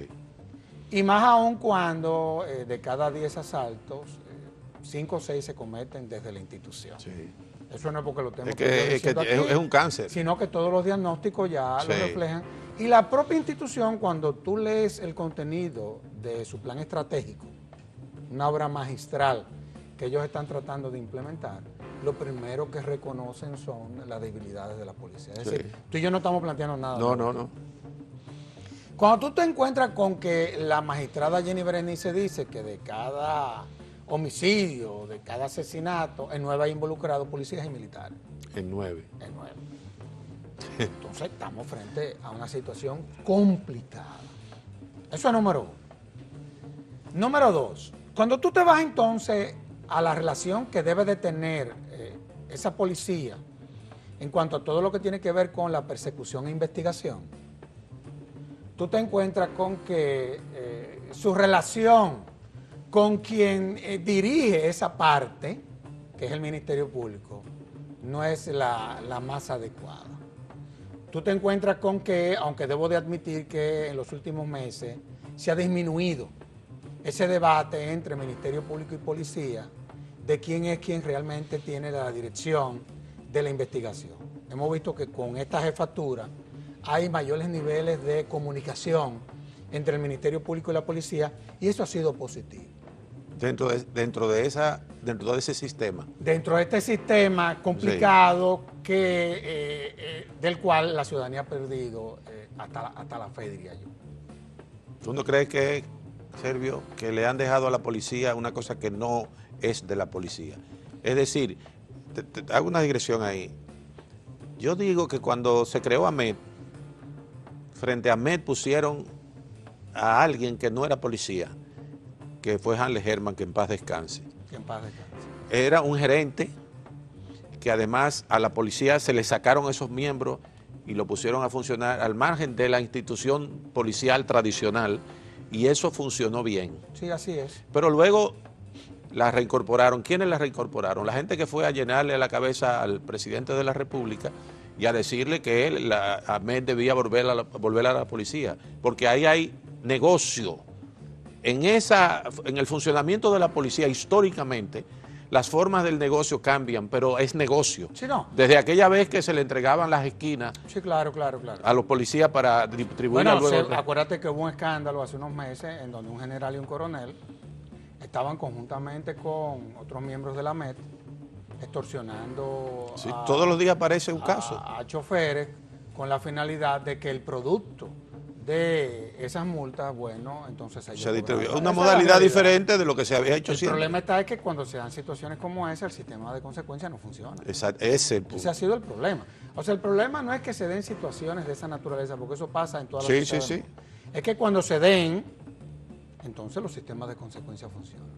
[SPEAKER 2] Y más aún cuando de cada 10 asaltos, 5 o 6 se cometen desde la institución.
[SPEAKER 1] Sí.
[SPEAKER 2] Eso no es porque lo tenemos
[SPEAKER 1] Es un cáncer.
[SPEAKER 2] sino que todos los diagnósticos ya
[SPEAKER 1] Sí.
[SPEAKER 2] lo reflejan. Y la propia institución, cuando tú lees el contenido de su plan estratégico, una obra magistral que ellos están tratando de implementar, lo primero que reconocen son las debilidades de la policía. Es decir, tú y yo no estamos planteando nada.
[SPEAKER 1] No.
[SPEAKER 2] Cuando tú te encuentras con que la magistrada Jenny Berenice dice que de cada homicidio, de cada asesinato, en 9 hay involucrados policías y militares.
[SPEAKER 1] En 9.
[SPEAKER 2] En 9. Entonces estamos frente a una situación complicada. Eso es número 1. Número 2, cuando tú te vas entonces a la relación que debe de tener esa policía en cuanto a todo lo que tiene que ver con la persecución e investigación, tú te encuentras con que su relación con quien dirige esa parte, que es el Ministerio Público, no es la más adecuada. Tú te encuentras con que, aunque debo de admitir que en los últimos meses se ha disminuido ese debate entre Ministerio Público y Policía de quién es quien realmente tiene la dirección de la investigación. Hemos visto que con esta jefatura hay mayores niveles de comunicación entre el Ministerio Público y la Policía y eso ha sido positivo.
[SPEAKER 1] Dentro de ese sistema.
[SPEAKER 2] Dentro de este sistema complicado del cual la ciudadanía ha perdido hasta la fe, diría yo.
[SPEAKER 1] ¿Tú no crees que, Servio, que le han dejado a la policía una cosa que no es de la policía? Es decir, te hago una digresión ahí. Yo digo que cuando se creó AMET, frente a AMET pusieron a alguien que no era policía, que fue Hanle Herman, que en paz descanse.
[SPEAKER 2] Que en paz descanse.
[SPEAKER 1] Era un gerente que además a la policía se le sacaron esos miembros y lo pusieron a funcionar al margen de la institución policial tradicional y eso funcionó bien.
[SPEAKER 2] Sí, así es.
[SPEAKER 1] Pero luego la reincorporaron. ¿Quiénes la reincorporaron? La gente que fue a llenarle la cabeza al presidente de la República y a decirle que él, AMET debía volver a la policía, porque ahí hay negocio. En el funcionamiento de la policía, históricamente, las formas del negocio cambian, pero es negocio.
[SPEAKER 2] Sí, no.
[SPEAKER 1] Desde aquella vez que se le entregaban las esquinas
[SPEAKER 2] Sí, claro.
[SPEAKER 1] a los policías para distribuirlas luego.
[SPEAKER 2] Acuérdate que hubo un escándalo hace unos meses en donde un general y un coronel estaban conjuntamente con otros miembros de la AMET extorsionando
[SPEAKER 1] Sí, todos los días aparece un caso.
[SPEAKER 2] a choferes con la finalidad de que el producto de esas multas, bueno, entonces
[SPEAKER 1] Se distribuye.
[SPEAKER 2] cobraban.
[SPEAKER 1] Una
[SPEAKER 2] Esa es la
[SPEAKER 1] modalidad
[SPEAKER 2] realidad.
[SPEAKER 1] diferente de lo que se había hecho
[SPEAKER 2] El
[SPEAKER 1] siempre.
[SPEAKER 2] problema está es que cuando se dan situaciones como esa, el sistema de consecuencias no funciona.
[SPEAKER 1] Exacto, ese
[SPEAKER 2] Ese ha sido el problema. O sea, el problema no es que se den situaciones de esa naturaleza, porque eso pasa en todas las
[SPEAKER 1] Sí,
[SPEAKER 2] sociedades.
[SPEAKER 1] sí.
[SPEAKER 2] Es que cuando se den, entonces los sistemas de consecuencias funcionan.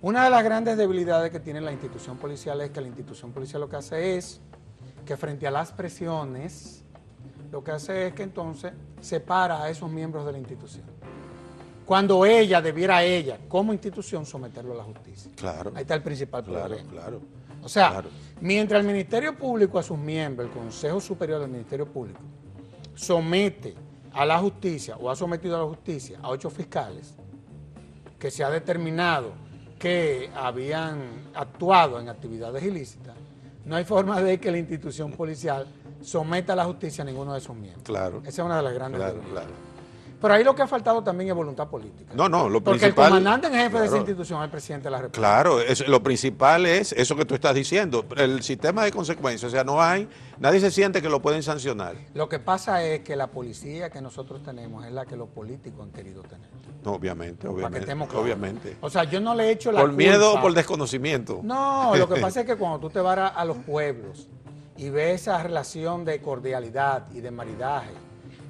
[SPEAKER 2] Una de las grandes debilidades que tiene la institución policial es que la institución policial lo que hace es que frente a las presiones, lo que hace es que entonces separa a esos miembros de la institución. Cuando debiera como institución, someterlo a la justicia.
[SPEAKER 1] Claro.
[SPEAKER 2] Ahí está el principal problema.
[SPEAKER 1] Claro.
[SPEAKER 2] O sea,
[SPEAKER 1] Claro.
[SPEAKER 2] mientras el Ministerio Público a sus miembros, el Consejo Superior del Ministerio Público, somete a la justicia o ha sometido a la justicia a 8 fiscales que se ha determinado que habían actuado en actividades ilícitas, no hay forma de que la institución policial someta a la justicia a ninguno de sus miembros.
[SPEAKER 1] Claro.
[SPEAKER 2] Esa es una de las grandes debilidades.
[SPEAKER 1] Claro.
[SPEAKER 2] Pero ahí lo que ha faltado también es voluntad política.
[SPEAKER 1] No, lo
[SPEAKER 2] Porque
[SPEAKER 1] principal...
[SPEAKER 2] el comandante en jefe
[SPEAKER 1] claro,
[SPEAKER 2] de esa institución es el presidente de la República.
[SPEAKER 1] Claro, lo principal es eso que tú estás diciendo, el sistema de consecuencias, o sea, nadie se siente que lo pueden sancionar.
[SPEAKER 2] Lo que pasa es que la policía que nosotros tenemos es la que los políticos han querido tener.
[SPEAKER 1] No, obviamente,
[SPEAKER 2] Para que estemos claros.
[SPEAKER 1] obviamente.
[SPEAKER 2] O sea, yo no le he hecho la
[SPEAKER 1] ¿Por miedo
[SPEAKER 2] culpa.
[SPEAKER 1] o por desconocimiento?
[SPEAKER 2] No, lo que pasa es que cuando tú te vas a los pueblos y ves esa relación de cordialidad y de maridaje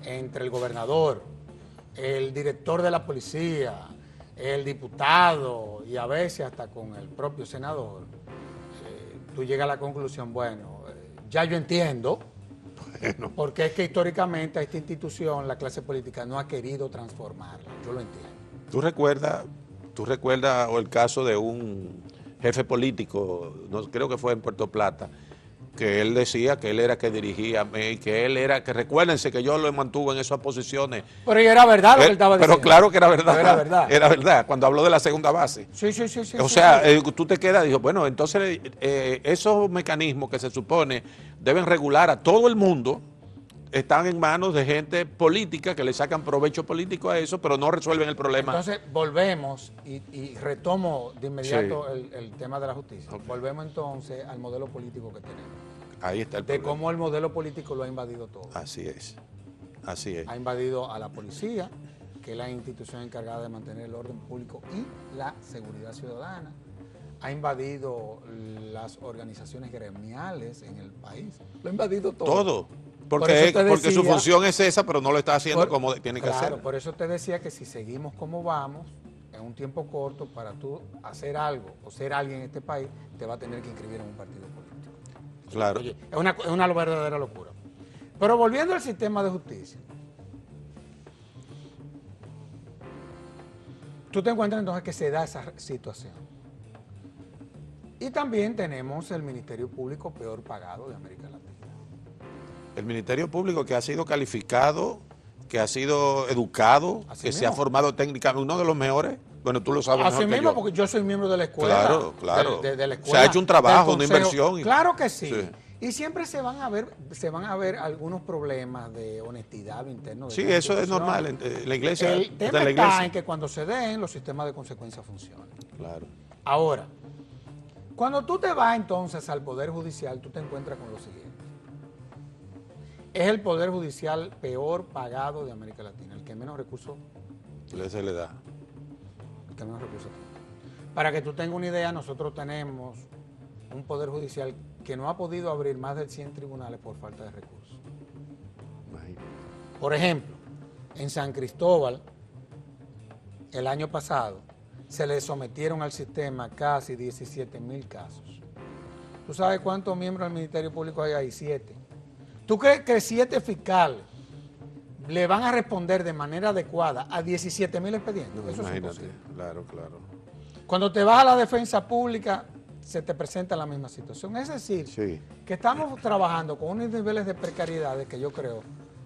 [SPEAKER 2] entre el gobernador, el director de la policía, el diputado y a veces hasta con el propio senador, tú llegas a la conclusión, bueno, ya yo entiendo, porque es que históricamente a esta institución la clase política no ha querido transformarla, yo lo entiendo.
[SPEAKER 1] ¿Tú recuerdas o el caso de un jefe político, no, creo que fue en Puerto Plata, que él decía que él era que dirigía, que él era, que recuérdense que yo lo mantuve en esas posiciones?
[SPEAKER 2] Pero era verdad lo que él estaba diciendo.
[SPEAKER 1] Pero claro que era verdad.
[SPEAKER 2] Pero era verdad.
[SPEAKER 1] Era verdad, cuando habló de la segunda base.
[SPEAKER 2] Sí.
[SPEAKER 1] O sea, tú te quedas, dijo, bueno, entonces esos mecanismos que se supone deben regular a todo el mundo, están en manos de gente política que le sacan provecho político a eso, pero no resuelven el problema.
[SPEAKER 2] Entonces, volvemos y retomo de inmediato el tema de la justicia. Okay. Volvemos entonces al modelo político que tenemos.
[SPEAKER 1] Ahí está el
[SPEAKER 2] problema. De cómo el modelo político lo ha invadido todo.
[SPEAKER 1] Así es.
[SPEAKER 2] Ha invadido a la policía, que es la institución encargada de mantener el orden público y la seguridad ciudadana. Ha invadido las organizaciones gremiales en el país. Lo ha invadido todo.
[SPEAKER 1] Todo. Porque su función es esa, pero no lo está haciendo como tiene que hacer.
[SPEAKER 2] Claro, por eso te decía que si seguimos como vamos, en un tiempo corto, para tú hacer algo o ser alguien en este país, te va a tener que inscribir en un partido político.
[SPEAKER 1] Claro.
[SPEAKER 2] Oye, es una verdadera locura. Pero volviendo al sistema de justicia, tú te encuentras entonces que se da esa situación. Y también tenemos el Ministerio Público peor pagado de América Latina.
[SPEAKER 1] El Ministerio Público que ha sido calificado, que ha sido educado, así que mismo se ha formado técnicamente, uno de los mejores. Bueno, tú lo sabes
[SPEAKER 2] así
[SPEAKER 1] mejor
[SPEAKER 2] mismo,
[SPEAKER 1] que yo.
[SPEAKER 2] porque yo soy miembro de la escuela.
[SPEAKER 1] Claro.
[SPEAKER 2] De la escuela,
[SPEAKER 1] se ha hecho un trabajo, una inversión.
[SPEAKER 2] Claro que sí. Y siempre se van a ver algunos problemas de honestidad a lo interno.
[SPEAKER 1] Sí, eso es normal en la iglesia.
[SPEAKER 2] El tema está en que cuando se den, los sistemas de consecuencia funcionan.
[SPEAKER 1] Claro.
[SPEAKER 2] Ahora, cuando tú te vas entonces al Poder Judicial, tú te encuentras con lo siguiente. Es el Poder Judicial peor pagado de América Latina, el que menos recursos
[SPEAKER 1] se le da.
[SPEAKER 2] El que menos recursos tiene. Para que tú tengas una idea, nosotros tenemos un Poder Judicial que no ha podido abrir más de 100 tribunales por falta de recursos. Por ejemplo, en San Cristóbal, el año pasado, se le sometieron al sistema casi 17,000 casos. ¿Tú sabes cuántos miembros del Ministerio Público hay ahí? 7. ¿Tú crees que 7 fiscales le van a responder de manera adecuada a 17,000 expedientes?
[SPEAKER 1] No,
[SPEAKER 2] eso
[SPEAKER 1] imagínate,
[SPEAKER 2] es imposible.
[SPEAKER 1] Claro.
[SPEAKER 2] Cuando te vas a la defensa pública, se te presenta la misma situación. Es decir, que estamos trabajando con unos niveles de precariedad que yo creo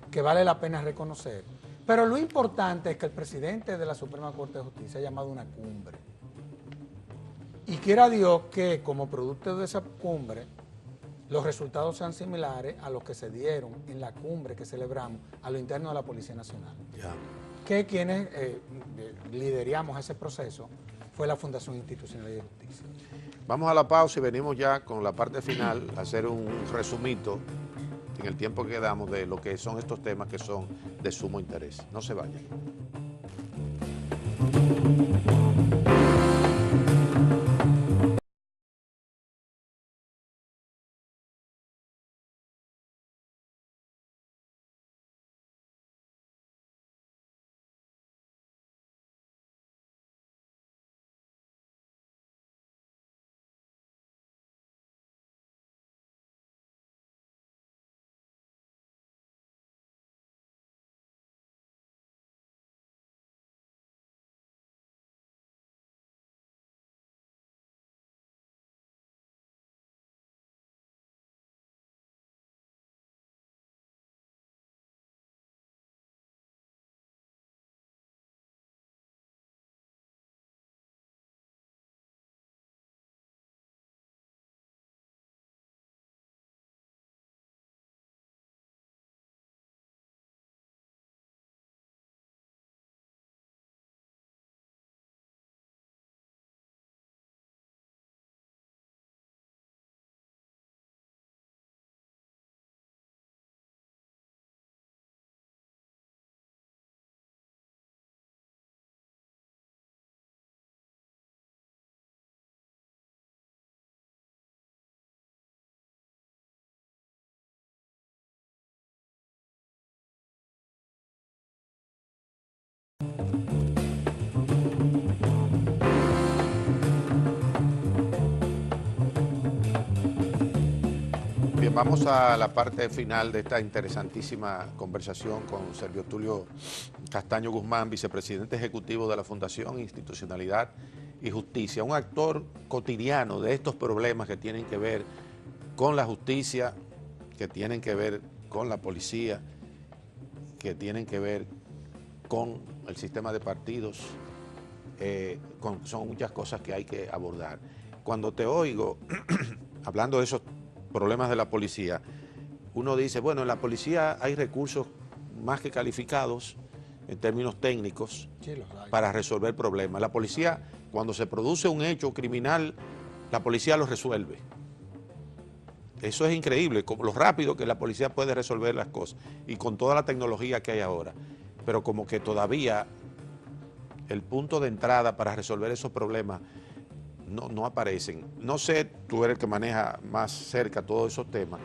[SPEAKER 2] que vale la pena reconocer. Pero lo importante es que el presidente de la Suprema Corte de Justicia ha llamado una cumbre. Y quiera Dios que, como producto de esa cumbre, los resultados sean similares a los que se dieron en la cumbre que celebramos a lo interno de la Policía Nacional. Que quienes lideramos ese proceso fue la Fundación Institucional de Justicia.
[SPEAKER 1] Vamos a la pausa y venimos ya con la parte final a hacer un resumito en el tiempo que damos de lo que son estos temas que son de sumo interés. No se vayan. vamos a la parte final de esta interesantísima conversación con Servio Tulio Castaño Guzmán, vicepresidente ejecutivo de la Fundación Institucionalidad y Justicia, un actor cotidiano de estos problemas que tienen que ver con la justicia, que tienen que ver con la policía, que tienen que ver con el sistema de partidos, son muchas cosas que hay que abordar. Cuando te oigo hablando de esos problemas de la policía, uno dice, bueno, en la policía hay recursos más que calificados en términos técnicos para resolver problemas. La policía, cuando se produce un hecho criminal, la policía lo resuelve. Eso es increíble, lo rápido que la policía puede resolver las cosas y con toda la tecnología que hay ahora. Pero como que todavía el punto de entrada para resolver esos problemas no aparecen. No sé, tú eres el que maneja más cerca todos esos temas.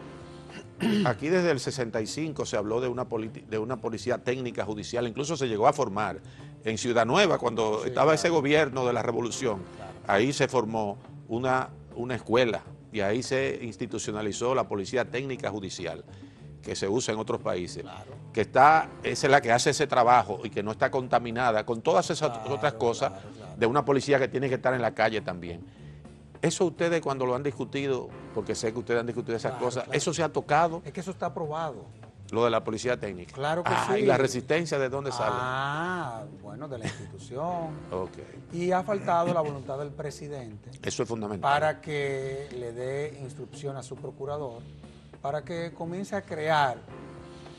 [SPEAKER 1] Aquí desde el 65 se habló de una policía técnica judicial, incluso se llegó a formar en Ciudad Nueva cuando estaba ese gobierno de la revolución. Ahí se formó una escuela y ahí se institucionalizó la policía técnica judicial que se usa en otros países, que esa es la que hace ese trabajo y que no está contaminada con todas esas otras cosas de una policía que tiene que estar en la calle también. Eso ustedes cuando lo han discutido, porque sé que ustedes han discutido esas cosas, ¿eso se ha tocado?
[SPEAKER 2] Es que eso está aprobado.
[SPEAKER 1] Lo de la policía técnica.
[SPEAKER 2] Claro que sí.
[SPEAKER 1] ¿Y la resistencia de dónde sale?
[SPEAKER 2] Bueno, de la institución.
[SPEAKER 1] Okay.
[SPEAKER 2] Y ha faltado la voluntad del presidente.
[SPEAKER 1] Eso es fundamental.
[SPEAKER 2] Para que le dé instrucción a su procurador, para que comience a crear,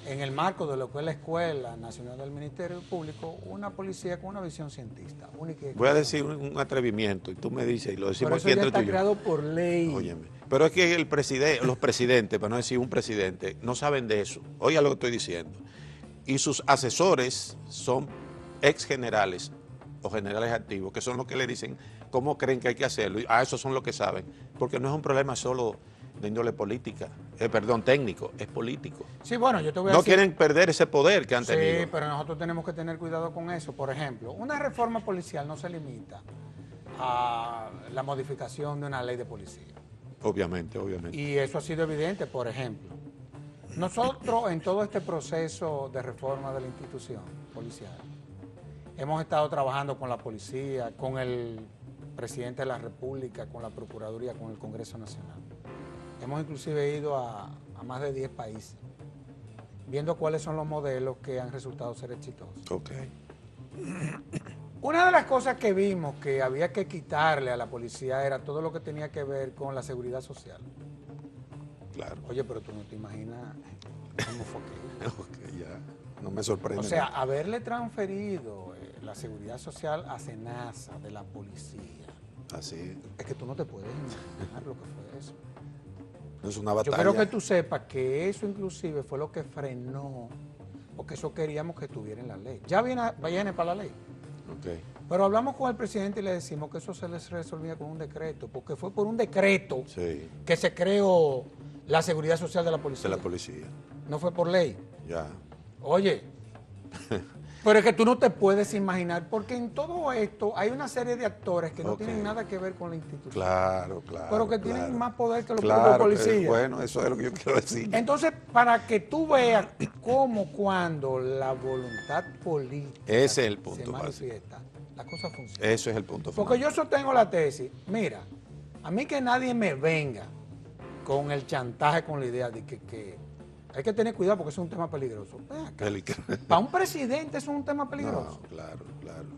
[SPEAKER 2] en el marco de lo que es la Escuela Nacional del Ministerio Público, una policía con una visión cientista.
[SPEAKER 1] Voy a decir un atrevimiento, y tú me dices, y lo decimos
[SPEAKER 2] aquí entre tú y yo. Pero eso ya está creado por ley.
[SPEAKER 1] Óyeme, pero es que los presidentes, para no decir un presidente, no saben de eso. Oiga lo que estoy diciendo. Y sus asesores son ex generales o generales activos, que son los que le dicen cómo creen que hay que hacerlo. Y esos son los que saben, porque no es un problema solo de índole política, técnico, es político.
[SPEAKER 2] Sí, bueno, yo te voy a decir...
[SPEAKER 1] No quieren perder ese poder que han tenido.
[SPEAKER 2] Sí, pero nosotros tenemos que tener cuidado con eso. Por ejemplo, una reforma policial no se limita a la modificación de una ley de policía.
[SPEAKER 1] Obviamente, obviamente.
[SPEAKER 2] Y eso ha sido evidente, por ejemplo. Nosotros en todo este proceso de reforma de la institución policial, hemos estado trabajando con la policía, con el presidente de la República, con la Procuraduría, con el Congreso Nacional. Hemos inclusive ido a más de 10 países, viendo cuáles son los modelos que han resultado ser exitosos.
[SPEAKER 1] Okay.
[SPEAKER 2] Una de las cosas que vimos que había que quitarle a la policía era todo lo que tenía que ver con la seguridad social.
[SPEAKER 1] Claro.
[SPEAKER 2] Oye, pero tú no te imaginas cómo fue que...
[SPEAKER 1] Okay, ya, no me sorprende.
[SPEAKER 2] O sea, haberle transferido la seguridad social a SENASA de la policía.
[SPEAKER 1] Así.
[SPEAKER 2] Es que tú no te puedes imaginar lo que fue eso.
[SPEAKER 1] Es una batalla.
[SPEAKER 2] Yo creo que tú sepas que eso inclusive fue lo que frenó, porque eso queríamos que estuviera en la ley. Ya viene para la ley.
[SPEAKER 1] Okay.
[SPEAKER 2] Pero hablamos con el presidente y le decimos que eso se les resolvía con un decreto, porque fue por un decreto que se creó la seguridad social de la policía.
[SPEAKER 1] De la policía.
[SPEAKER 2] No fue por ley.
[SPEAKER 1] Ya.
[SPEAKER 2] Oye, pero es que tú no te puedes imaginar, porque en todo esto hay una serie de actores que no tienen nada que ver con la institución.
[SPEAKER 1] Claro.
[SPEAKER 2] Pero que tienen más poder que los propios policías.
[SPEAKER 1] Bueno, eso es lo que yo quiero decir.
[SPEAKER 2] Entonces, para que tú veas cómo cuando la voluntad política
[SPEAKER 1] ese es el punto
[SPEAKER 2] se manifiesta, la cosa funciona.
[SPEAKER 1] Eso es el punto
[SPEAKER 2] Porque yo sostengo la tesis, mira, a mí que nadie me venga con el chantaje, con la idea de que hay que tener cuidado porque es un tema peligroso. Para un presidente eso es un tema peligroso.
[SPEAKER 1] No, claro.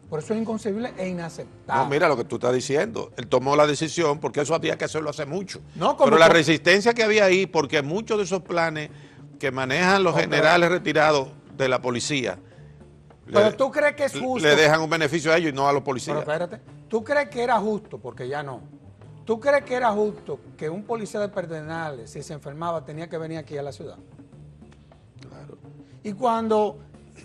[SPEAKER 2] Por eso es inconcebible e inaceptable.
[SPEAKER 1] No, mira lo que tú estás diciendo. Él tomó la decisión porque eso había que hacerlo hace mucho.
[SPEAKER 2] No,
[SPEAKER 1] pero la resistencia que había ahí, porque muchos de esos planes que manejan los generales retirados de la policía,
[SPEAKER 2] pero tú crees que es justo.
[SPEAKER 1] Le dejan un beneficio a ellos y no a los policías.
[SPEAKER 2] Pero espérate, ¿tú crees que era justo? Porque ya no. ¿Tú crees que era justo que un policía de Pedernales, si se enfermaba, tenía que venir aquí a la ciudad?
[SPEAKER 1] Claro.
[SPEAKER 2] Y cuando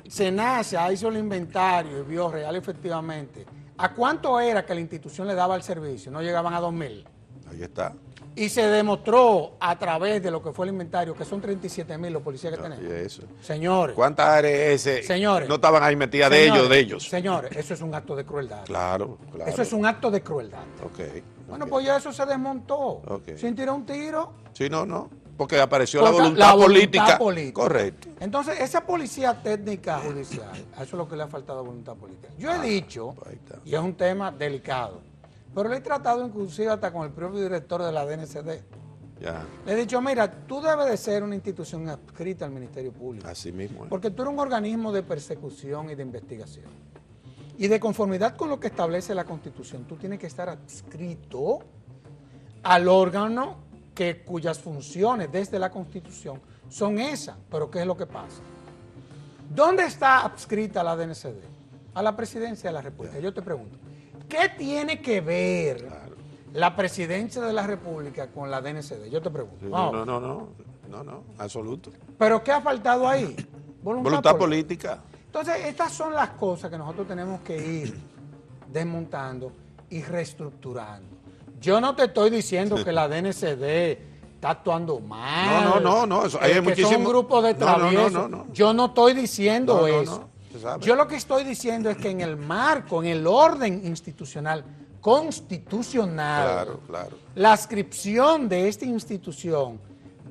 [SPEAKER 2] SENASA hizo el inventario y vio real efectivamente, ¿a cuánto era que la institución le daba el servicio? No llegaban a 2,000.
[SPEAKER 1] Ahí está.
[SPEAKER 2] Y se demostró a través de lo que fue el inventario que son 37,000 los policías que tenemos.
[SPEAKER 1] Y eso.
[SPEAKER 2] Señores.
[SPEAKER 1] ¿Cuántas ARS
[SPEAKER 2] señores,
[SPEAKER 1] no estaban ahí metidas de ellos?
[SPEAKER 2] Señores, eso es un acto de crueldad.
[SPEAKER 1] Claro.
[SPEAKER 2] Eso es un acto de crueldad.
[SPEAKER 1] Okay.
[SPEAKER 2] Bueno, pues ya eso se desmontó.
[SPEAKER 1] Okay.
[SPEAKER 2] Sin tirar un tiro.
[SPEAKER 1] Sí, no. Porque apareció la voluntad política. Correcto.
[SPEAKER 2] Entonces, esa policía técnica judicial, a eso es lo que le ha faltado voluntad política. Yo he dicho, y es un tema delicado, pero lo he tratado inclusive hasta con el propio director de la DNCD.
[SPEAKER 1] Ya.
[SPEAKER 2] Le he dicho, mira, tú debes de ser una institución adscrita al Ministerio Público.
[SPEAKER 1] Así mismo.
[SPEAKER 2] Porque tú eres un organismo de persecución y de investigación. Y de conformidad con lo que establece la Constitución, tú tienes que estar adscrito al órgano cuyas funciones desde la Constitución son esas. Pero ¿qué es lo que pasa? ¿Dónde está adscrita la DNCD? A la Presidencia de la República. Yo te pregunto, ¿qué tiene que ver la Presidencia de la República con la DNCD? Yo te pregunto.
[SPEAKER 1] No, absoluto.
[SPEAKER 2] ¿Pero qué ha faltado ahí?
[SPEAKER 1] Voluntad política.
[SPEAKER 2] Entonces, estas son las cosas que nosotros tenemos que ir desmontando y reestructurando. Yo no te estoy diciendo que la DNCD está actuando mal.
[SPEAKER 1] No. Eso, hay
[SPEAKER 2] que son un grupo de traviesos. Yo no estoy diciendo eso. Yo lo que estoy diciendo es que en el marco, en el orden institucional, constitucional, la adscripción de esta institución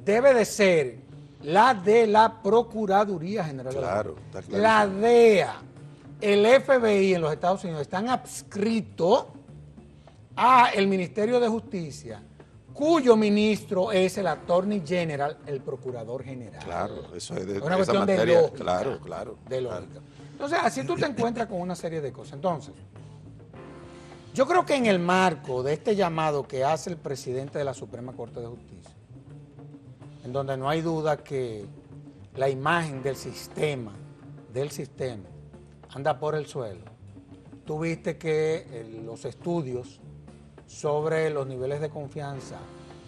[SPEAKER 2] debe de ser la de la Procuraduría General de la República. La DEA, el FBI en los Estados Unidos están adscritos a el Ministerio de Justicia, cuyo ministro es el Attorney General, el Procurador General.
[SPEAKER 1] Claro, eso es de
[SPEAKER 2] una cuestión materia, de lógica.
[SPEAKER 1] Claro.
[SPEAKER 2] De lógica. Entonces, así tú te encuentras con una serie de cosas. Entonces, yo creo que en el marco de este llamado que hace el presidente de la Suprema Corte de Justicia, en donde no hay duda que la imagen del sistema anda por el suelo. Tú viste que los estudios sobre los niveles de confianza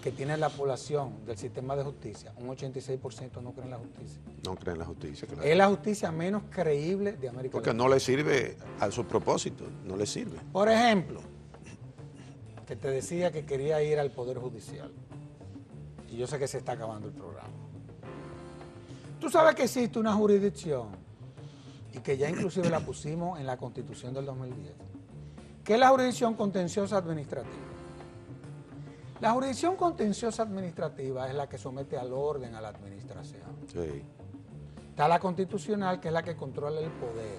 [SPEAKER 2] que tiene la población del sistema de justicia, un 86% no cree en la justicia.
[SPEAKER 1] No cree en la justicia, claro.
[SPEAKER 2] Es la justicia menos creíble de América Latina.
[SPEAKER 1] Porque no le sirve a su propósito, no le sirve.
[SPEAKER 2] Por ejemplo, que te decía que quería ir al Poder Judicial. Y yo sé que se está acabando el programa. Tú sabes que existe una jurisdicción y que ya inclusive la pusimos en la Constitución del 2010, que es la jurisdicción contenciosa administrativa. La jurisdicción contenciosa administrativa es la que somete al orden a la administración.
[SPEAKER 1] Sí.
[SPEAKER 2] Está la constitucional, que es la que controla el poder.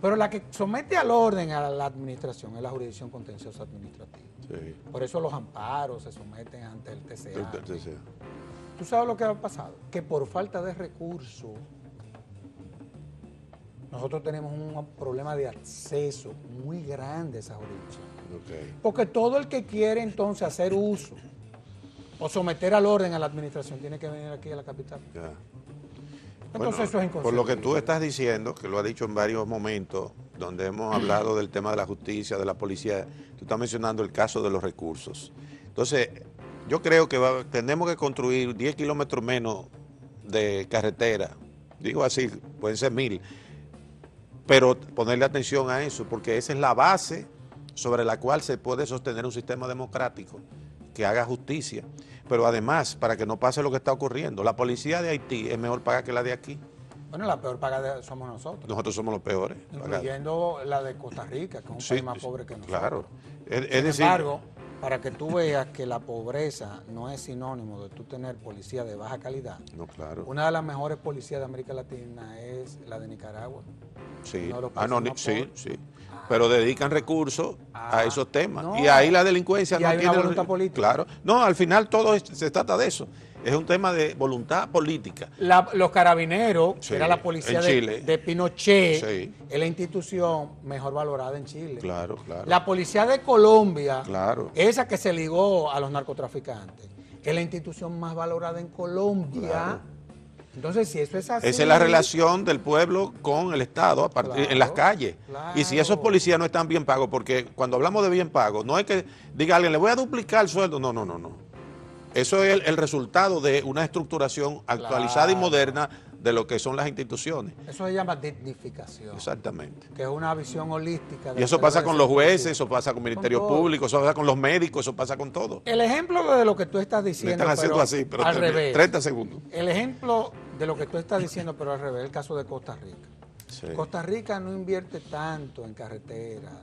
[SPEAKER 2] Pero la que somete al orden a la administración es la jurisdicción contenciosa administrativa.
[SPEAKER 1] Sí.
[SPEAKER 2] Por eso los amparos se someten ante el TCA.
[SPEAKER 1] El TCA.
[SPEAKER 2] ¿Tú sabes lo que ha pasado? Que por falta de recursos, nosotros tenemos un problema de acceso muy grande a esa jurisdicción.
[SPEAKER 1] Okay.
[SPEAKER 2] Porque todo el que quiere entonces hacer uso o someter al orden a la administración tiene que venir aquí a la capital.
[SPEAKER 1] Ya.
[SPEAKER 2] Entonces eso es inconcebible.
[SPEAKER 1] Por lo que tú estás diciendo, que lo has dicho en varios momentos, donde hemos hablado del tema de la justicia, de la policía, tú estás mencionando el caso de los recursos. Entonces, yo creo que tenemos que construir 10 kilómetros menos de carretera, digo así, pueden ser 1000, pero ponerle atención a eso, porque esa es la base sobre la cual se puede sostener un sistema democrático que haga justicia. Pero además, para que no pase lo que está ocurriendo, la policía de Haití es mejor paga que la de aquí.
[SPEAKER 2] Bueno, la peor paga somos nosotros.
[SPEAKER 1] Nosotros somos los peores.
[SPEAKER 2] Incluyendo la de Costa Rica, que es un país más pobre que nosotros.
[SPEAKER 1] Claro.
[SPEAKER 2] Sin embargo, para que tú veas que la pobreza no es sinónimo de tú tener policía de baja calidad.
[SPEAKER 1] No, claro.
[SPEAKER 2] Una de las mejores policías de América Latina es la de Nicaragua.
[SPEAKER 1] Sí. Sí. Pero dedican recursos a esos temas. Y ahí la delincuencia no tiene
[SPEAKER 2] voluntad política.
[SPEAKER 1] Claro. No, al final todo se trata de eso. Es un tema de voluntad política.
[SPEAKER 2] Los carabineros, que era la policía de Pinochet, es la institución mejor valorada en Chile.
[SPEAKER 1] Claro.
[SPEAKER 2] La policía de Colombia, esa que se ligó a los narcotraficantes, es la institución más valorada en Colombia. Claro. Entonces, si eso es así...
[SPEAKER 1] Esa es la relación del pueblo con el Estado en las calles. Claro. Y si esos policías no están bien pagos, porque cuando hablamos de bien pagos, no es que diga alguien, le voy a duplicar el sueldo. No. Eso es el resultado de una estructuración actualizada y moderna de lo que son las instituciones.
[SPEAKER 2] Eso se llama dignificación.
[SPEAKER 1] Exactamente.
[SPEAKER 2] Que es una visión holística.
[SPEAKER 1] Y eso pasa con los jueces, eso pasa con el Ministerio Público, eso pasa con los médicos, eso pasa con todo.
[SPEAKER 2] El ejemplo de lo que tú estás diciendo,
[SPEAKER 1] me están haciendo así, pero
[SPEAKER 2] al revés.
[SPEAKER 1] 30 segundos.
[SPEAKER 2] El ejemplo de lo que tú estás diciendo, pero al revés, el caso de Costa Rica. Sí. Costa Rica no invierte tanto en carreteras.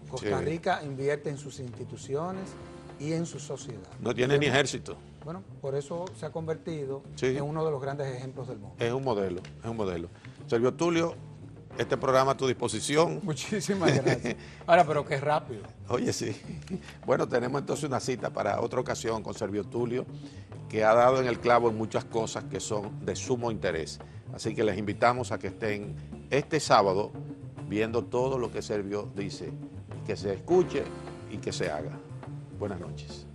[SPEAKER 2] Costa Rica invierte en sus instituciones y en su sociedad.
[SPEAKER 1] No tiene ni ejército.
[SPEAKER 2] Bueno, por eso se ha convertido
[SPEAKER 1] Sí.
[SPEAKER 2] en uno de los grandes ejemplos del mundo.
[SPEAKER 1] Es un modelo, es un modelo. Servio Tulio, este programa a tu disposición.
[SPEAKER 2] Muchísimas gracias. Ahora, pero qué rápido.
[SPEAKER 1] Oye, sí. Bueno, tenemos entonces una cita para otra ocasión con Servio Tulio, que ha dado en el clavo en muchas cosas que son de sumo interés. Así que les invitamos a que estén este sábado viendo todo lo que Servio dice, que se escuche y que se haga. Buenas noches.